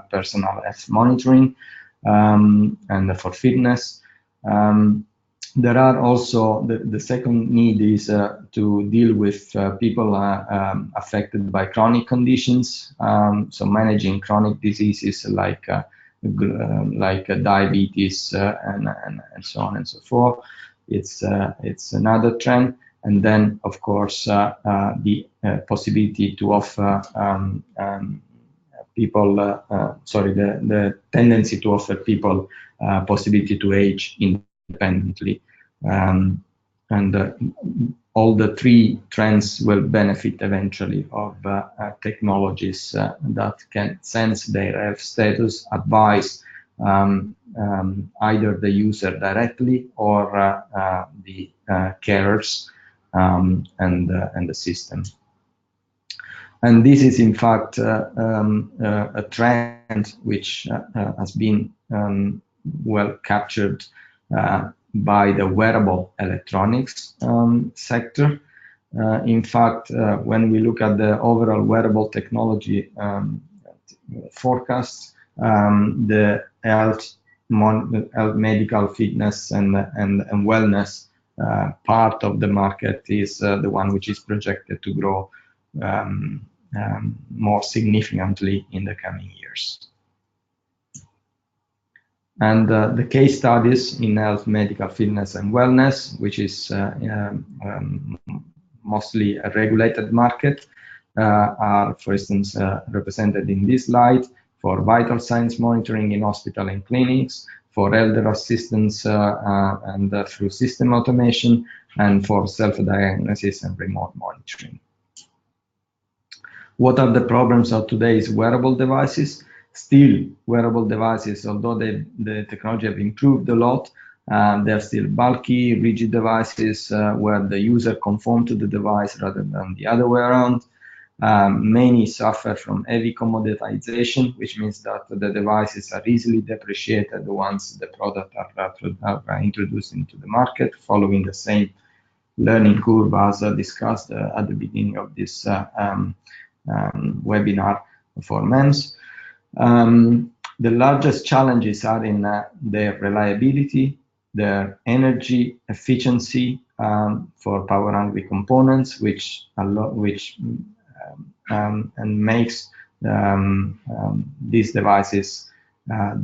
personal health monitoring and for fitness. There are also, the second need is to deal with people affected by chronic conditions. So managing chronic diseases like diabetes and so on and so forth. It's another trend. And then, of course, the possibility to offer people, the tendency to offer people possibility to age independently. All the three trends will benefit eventually of technologies that can sense their health status, advise either the user directly or the carers and the system. And this is, in fact, a trend which has been well captured by the wearable electronics sector. In fact, when we look at the overall wearable technology forecast, the health, medical, fitness, and wellness part of the market is the one which is projected to grow more significantly in the coming years. And the case studies in health, medical, fitness, and wellness, which is mostly a regulated market, are, for instance, represented in this slide for vital signs monitoring in hospital and clinics, for elder assistance and through system automation, and for self-diagnosis and remote monitoring. What are the problems of today's wearable devices? Still, wearable devices, although the technology have improved a lot, they're still bulky, rigid devices where the user conforms to the device rather than the other way around. Many suffer from heavy commoditization, which means that the devices are easily depreciated once the product are introduced into the market, following the same learning curve as discussed at the beginning of this webinar for MEMS. The largest challenges are in their reliability, their energy efficiency for power-hungry components, which makes these devices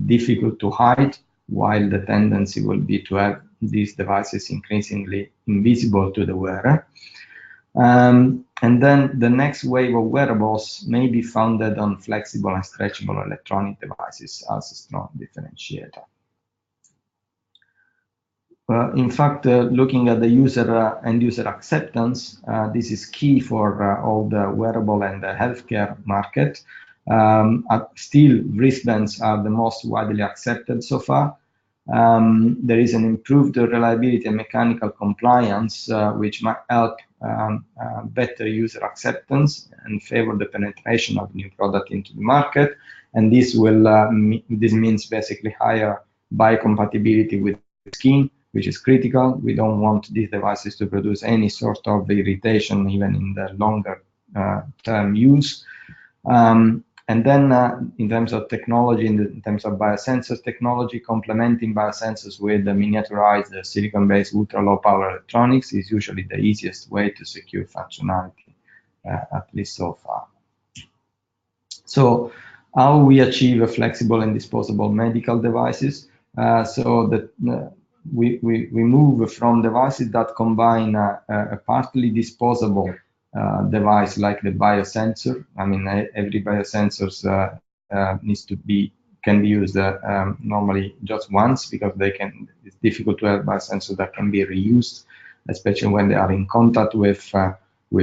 difficult to hide, while the tendency will be to have these devices increasingly invisible to the wearer. And then the next wave of wearables may be founded on flexible and stretchable electronic devices as a strong differentiator. In fact, looking at the end-user acceptance, this is key for all the wearable and the healthcare market. Still, wristbands are the most widely accepted so far. There is an improved reliability and mechanical compliance, which might help better user acceptance and favor the penetration of new product into the market. And this will this means basically higher biocompatibility with the skin, which is critical. We don't want these devices to produce any sort of irritation, even in the longer term use. And then in terms of technology, in terms of biosensors technology, complementing biosensors with the miniaturized silicon-based ultra-low power electronics is usually the easiest way to secure functionality, at least so far. So how we achieve a flexible and disposable medical devices? So that we move from devices that combine a partly disposable device like the biosensor. I mean, every biosensor can be used normally just once, because it's difficult to have biosensors that can be reused, especially when they are in contact with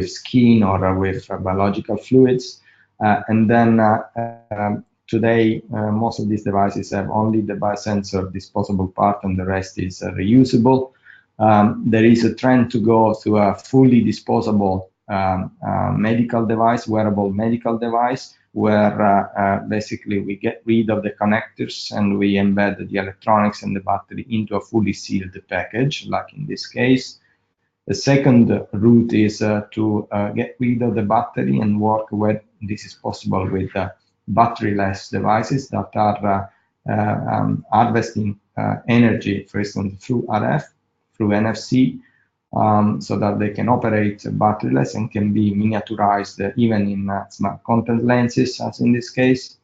skin or with biological fluids. And then today, most of these devices have only the biosensor disposable part, and the rest is reusable. There is a trend to go to a fully disposable medical device, wearable medical device, where basically we get rid of the connectors and we embed the electronics and the battery into a fully sealed package, like in this case. The second route is to get rid of the battery and work where this is possible with batteryless devices that are harvesting energy, for instance, through RF, through NFC, so that they can operate batteryless and can be miniaturized even in smart contact lenses, as in this case.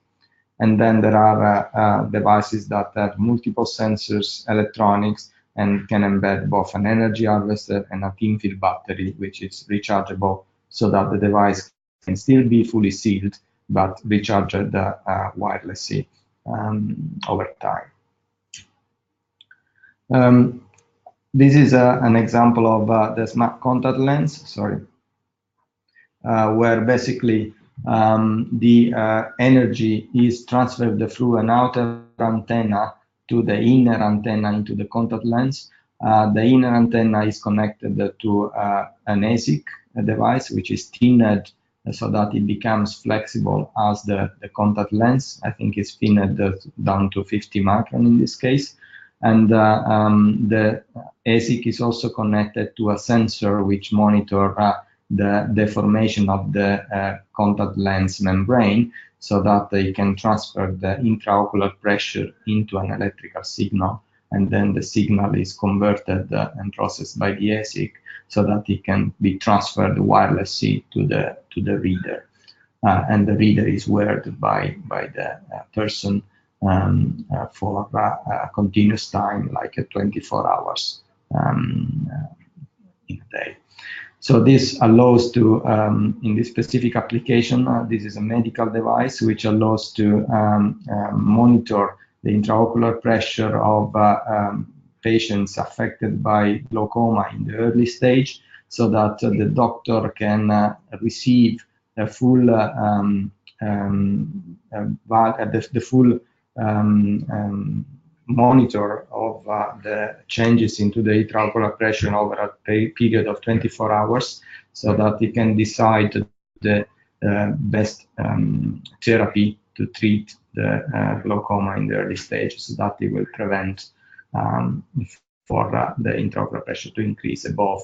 And then there are devices that have multiple sensors, electronics, and can embed both an energy harvester and a thin film battery, which is rechargeable, so that the device can still be fully sealed, but recharged wirelessly over time. This is an example of the smart contact lens, where basically the energy is transferred through an outer antenna to the inner antenna into the contact lens. The inner antenna is connected to an ASIC device, which is thinned so that it becomes flexible as the contact lens. I think it's thinned down to 50 micron in this case. And the ASIC is also connected to a sensor which monitors the deformation of the contact lens membrane, so that they can transfer the intraocular pressure into an electrical signal, and then the signal is converted and processed by the ASIC so that it can be transferred wirelessly to the reader. And the reader is weighed by the person for a continuous time, like 24 hours in a day. So this allows to, in this specific application, this is a medical device which allows to monitor the intraocular pressure of patients affected by glaucoma in the early stage, so that the doctor can receive the full full monitor of the changes into the intraocular pressure over a period of 24 hours, so that he can decide the best therapy to treat the glaucoma in the early stage, so that it will prevent for the intraocular pressure to increase above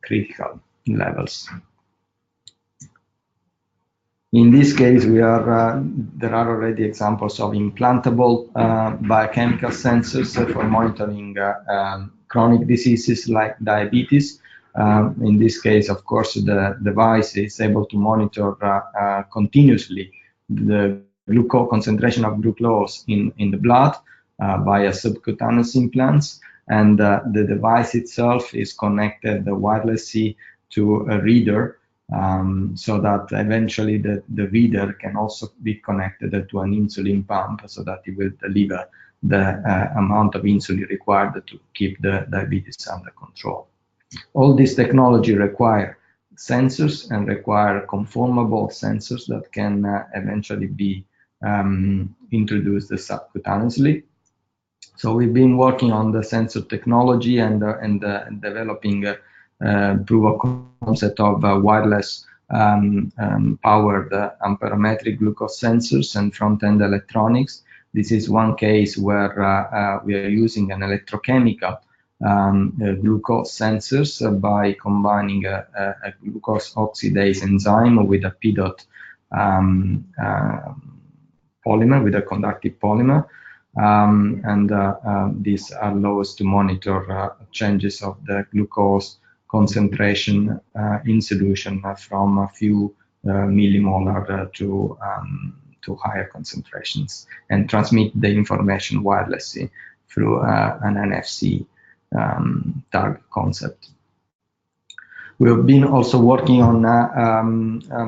critical levels. In this case, there are already examples of implantable biochemical sensors for monitoring chronic diseases like diabetes. In this case, of course, the device is able to monitor continuously the glucose concentration of glucose in the blood via subcutaneous implants, and the device itself is connected wirelessly to a reader, so that eventually the reader can also be connected to an insulin pump, so that it will deliver the amount of insulin required to keep the diabetes under control. All this technology require sensors and require conformable sensors that can eventually be introduced subcutaneously. So we've been working on the sensor technology and developing proof of concept of wireless powered amperometric glucose sensors and front-end electronics. This is one case where we are using an electrochemical glucose sensors by combining a glucose oxidase enzyme with a PDOT polymer, with a conductive polymer. This allows to monitor changes of the glucose concentration in solution from a few millimolar to higher concentrations, and transmit the information wirelessly through an NFC tag concept. We have been also working on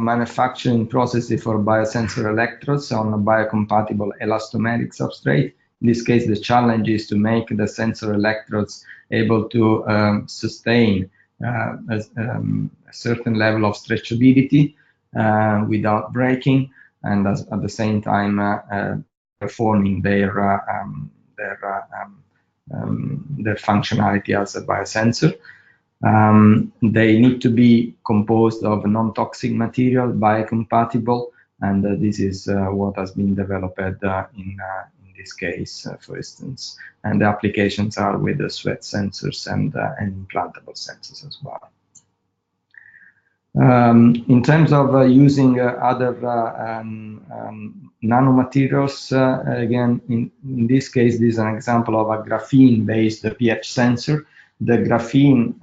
manufacturing processes for biosensor electrodes on a biocompatible elastomeric substrate. In this case, the challenge is to make the sensor electrodes able to sustain a certain level of stretchability without breaking, and at the same time performing their functionality as a biosensor. They need to be composed of non-toxic material, biocompatible, and this is what has been developed in this case, for instance. And the applications are with the sweat sensors and implantable sensors as well. In terms of using other nanomaterials, again, in this case, this is an example of a graphene-based pH sensor. The graphene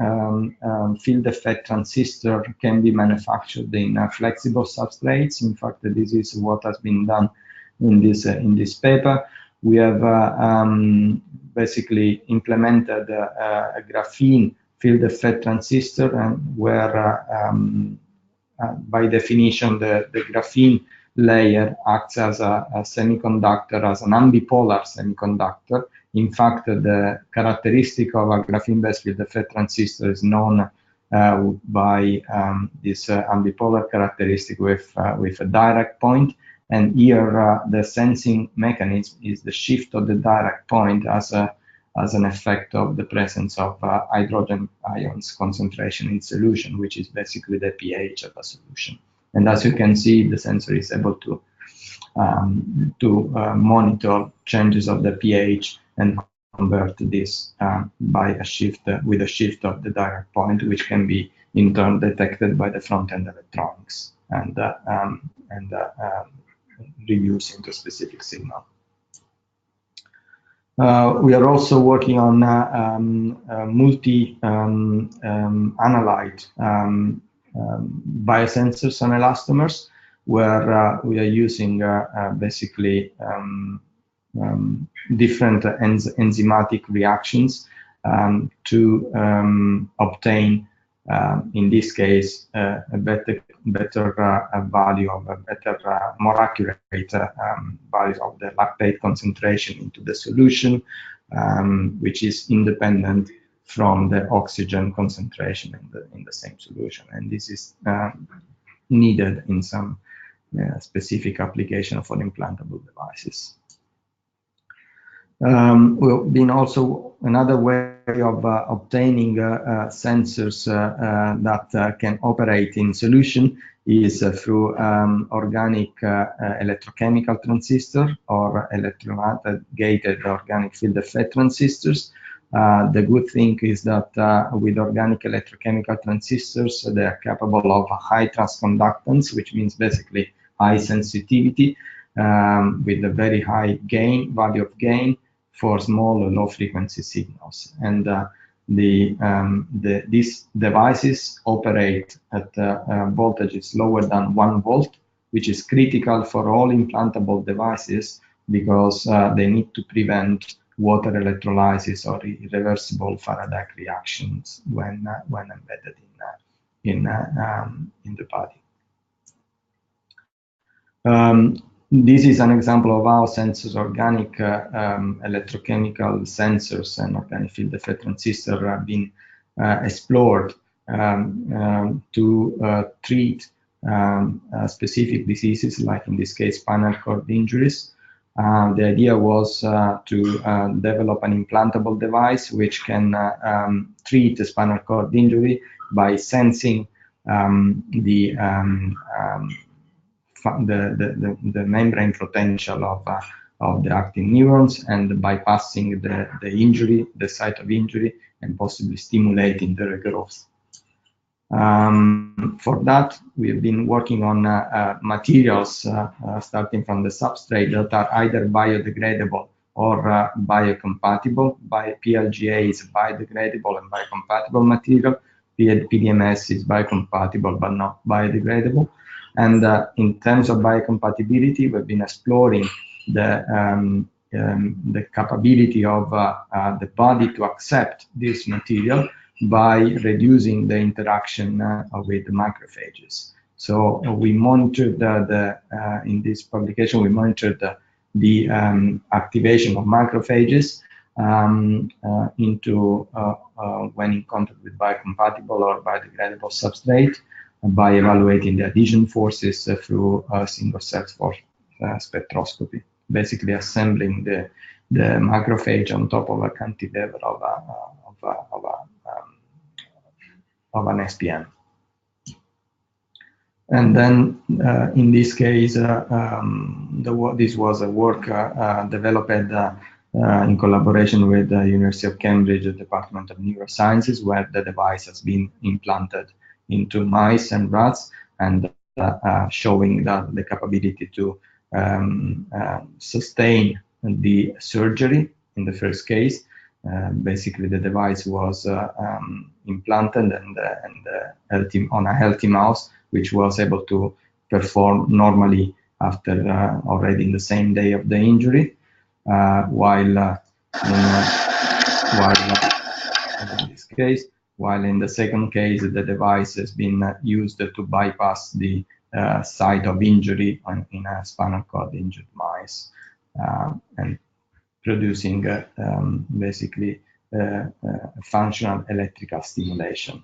field effect transistor can be manufactured in flexible substrates. In fact, this is what has been done in this paper. We have basically implemented a graphene field effect transistor, and where by definition the graphene layer acts as a semiconductor, as an ambipolar semiconductor. In fact, the characteristic of a graphene-based field effect transistor is known by this ambipolar characteristic with a direct point. And here the sensing mechanism is the shift of the direct point as an effect of the presence of hydrogen ions concentration in solution, which is basically the pH of a solution. And as you can see, the sensor is able to monitor changes of the pH and convert this by a shift with a shift of the direct point, which can be in turn detected by the front-end electronics and reduced into a specific signal. We are also working on multi-analyte biosensors on elastomers, where we are using basically different enzymatic reactions to obtain, in this case, a better value of a better, more accurate value of the lactate concentration into the solution, which is independent from the oxygen concentration in the same solution. And this is needed in some specific application for implantable devices. Well, been also another way of obtaining sensors that can operate in solution is through organic electrochemical transistor or electrogated organic field effect transistors. The good thing is that with organic electrochemical transistors, they are capable of high transconductance, which means basically high sensitivity with a very high gain, value of gain, for small or low frequency signals. And these devices operate at voltages lower than 1 volt, which is critical for all implantable devices because they need to prevent water electrolysis or irreversible Faraday reactions when embedded in the body. This is an example of how sensors, organic electrochemical sensors and organic field effect transistors have been explored to treat specific diseases, like in this case spinal cord injuries. The idea was to develop an implantable device which can treat a spinal cord injury by sensing the membrane potential of the actin neurons and bypassing the injury, the site of injury, and possibly stimulating the regrowth. For that, we've been working on materials starting from the substrate that are either biodegradable or biocompatible. PLGA is biodegradable and biocompatible material. PDMS is biocompatible but not biodegradable. And in terms of biocompatibility, we've been exploring the capability of the body to accept this material by reducing the interaction with the macrophages. So we monitored in this publication, we monitored the activation of macrophages when in contact with biocompatible or biodegradable substrate, by evaluating the adhesion forces through single cell force spectroscopy, basically assembling the macrophage on top of a cantilever of a of an SPM. And then in this case, this was a work developed in collaboration with the University of Cambridge Department of Neurosciences, where the device has been implanted into mice and rats, and showing that the capability to sustain the surgery in the first case. Basically, the device was implanted and on a healthy mouse, which was able to perform normally after already in the same day of the injury, while in this case, while in the second case, the device has been used to bypass the site of injury in a spinal cord injured mice, and producing basically functional electrical stimulation.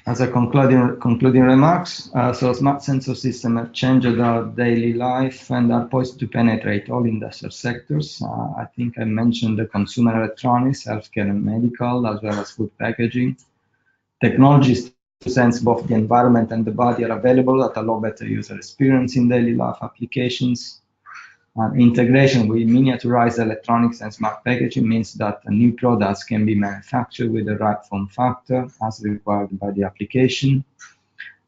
As a concluding remarks, so smart sensor systems have changed our daily life and are poised to penetrate all industrial sectors. I think I mentioned the consumer electronics, healthcare and medical, as well as food packaging. Technologies to sense both the environment and the body are available that allow better user experience in daily life applications. Integration with miniaturized electronics and smart packaging means that new products can be manufactured with the right form factor as required by the application,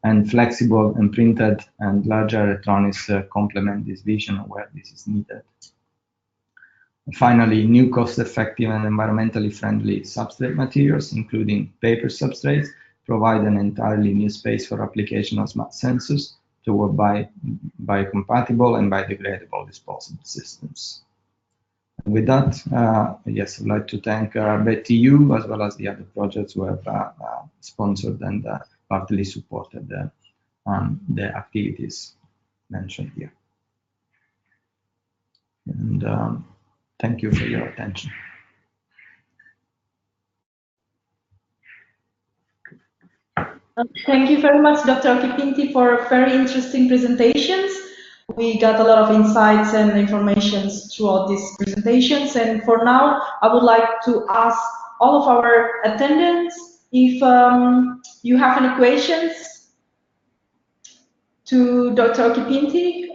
and flexible and printed and larger electronics complement this vision where this is needed. Finally, new cost-effective and environmentally friendly substrate materials, including paper substrates, provide an entirely new space for application of smart sensors toward biocompatible and biodegradable disposable systems. And with that, yes, I'd like to thank BetEU as well as the other projects who have sponsored and partly supported the activities mentioned here. And thank you for your attention. Thank you very much, Dr. Occhipinti, for very interesting presentations. We got a lot of insights and information throughout these presentations. And for now, I would like to ask all of our attendants if you have any questions to Dr. Occhipinti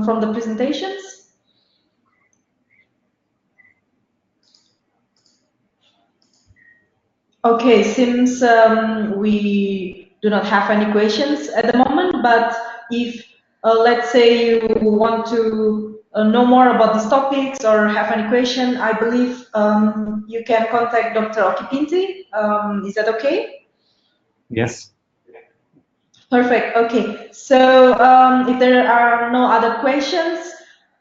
from the presentations. Okay, since we do not have any questions at the moment, but if let's say you want to know more about these topics or have any question, I believe you can contact Dr. Occhipinti. Is that okay? Yes. Perfect. Okay. So if there are no other questions,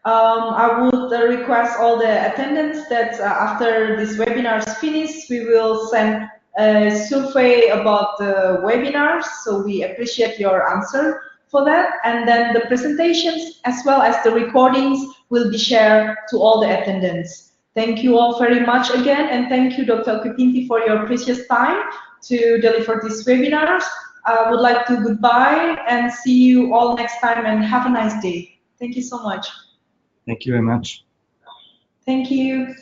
I would request all the attendants that after this webinar is finished, we will send a survey about the webinars. So we appreciate your answer for that. And then the presentations as well as the recordings will be shared to all the attendants. Thank you all very much again. And thank you, Dr. Occhipinti, for your precious time to deliver these webinars. I would like to goodbye and see you all next time and have a nice day. Thank you so much. Thank you very much. Thank you.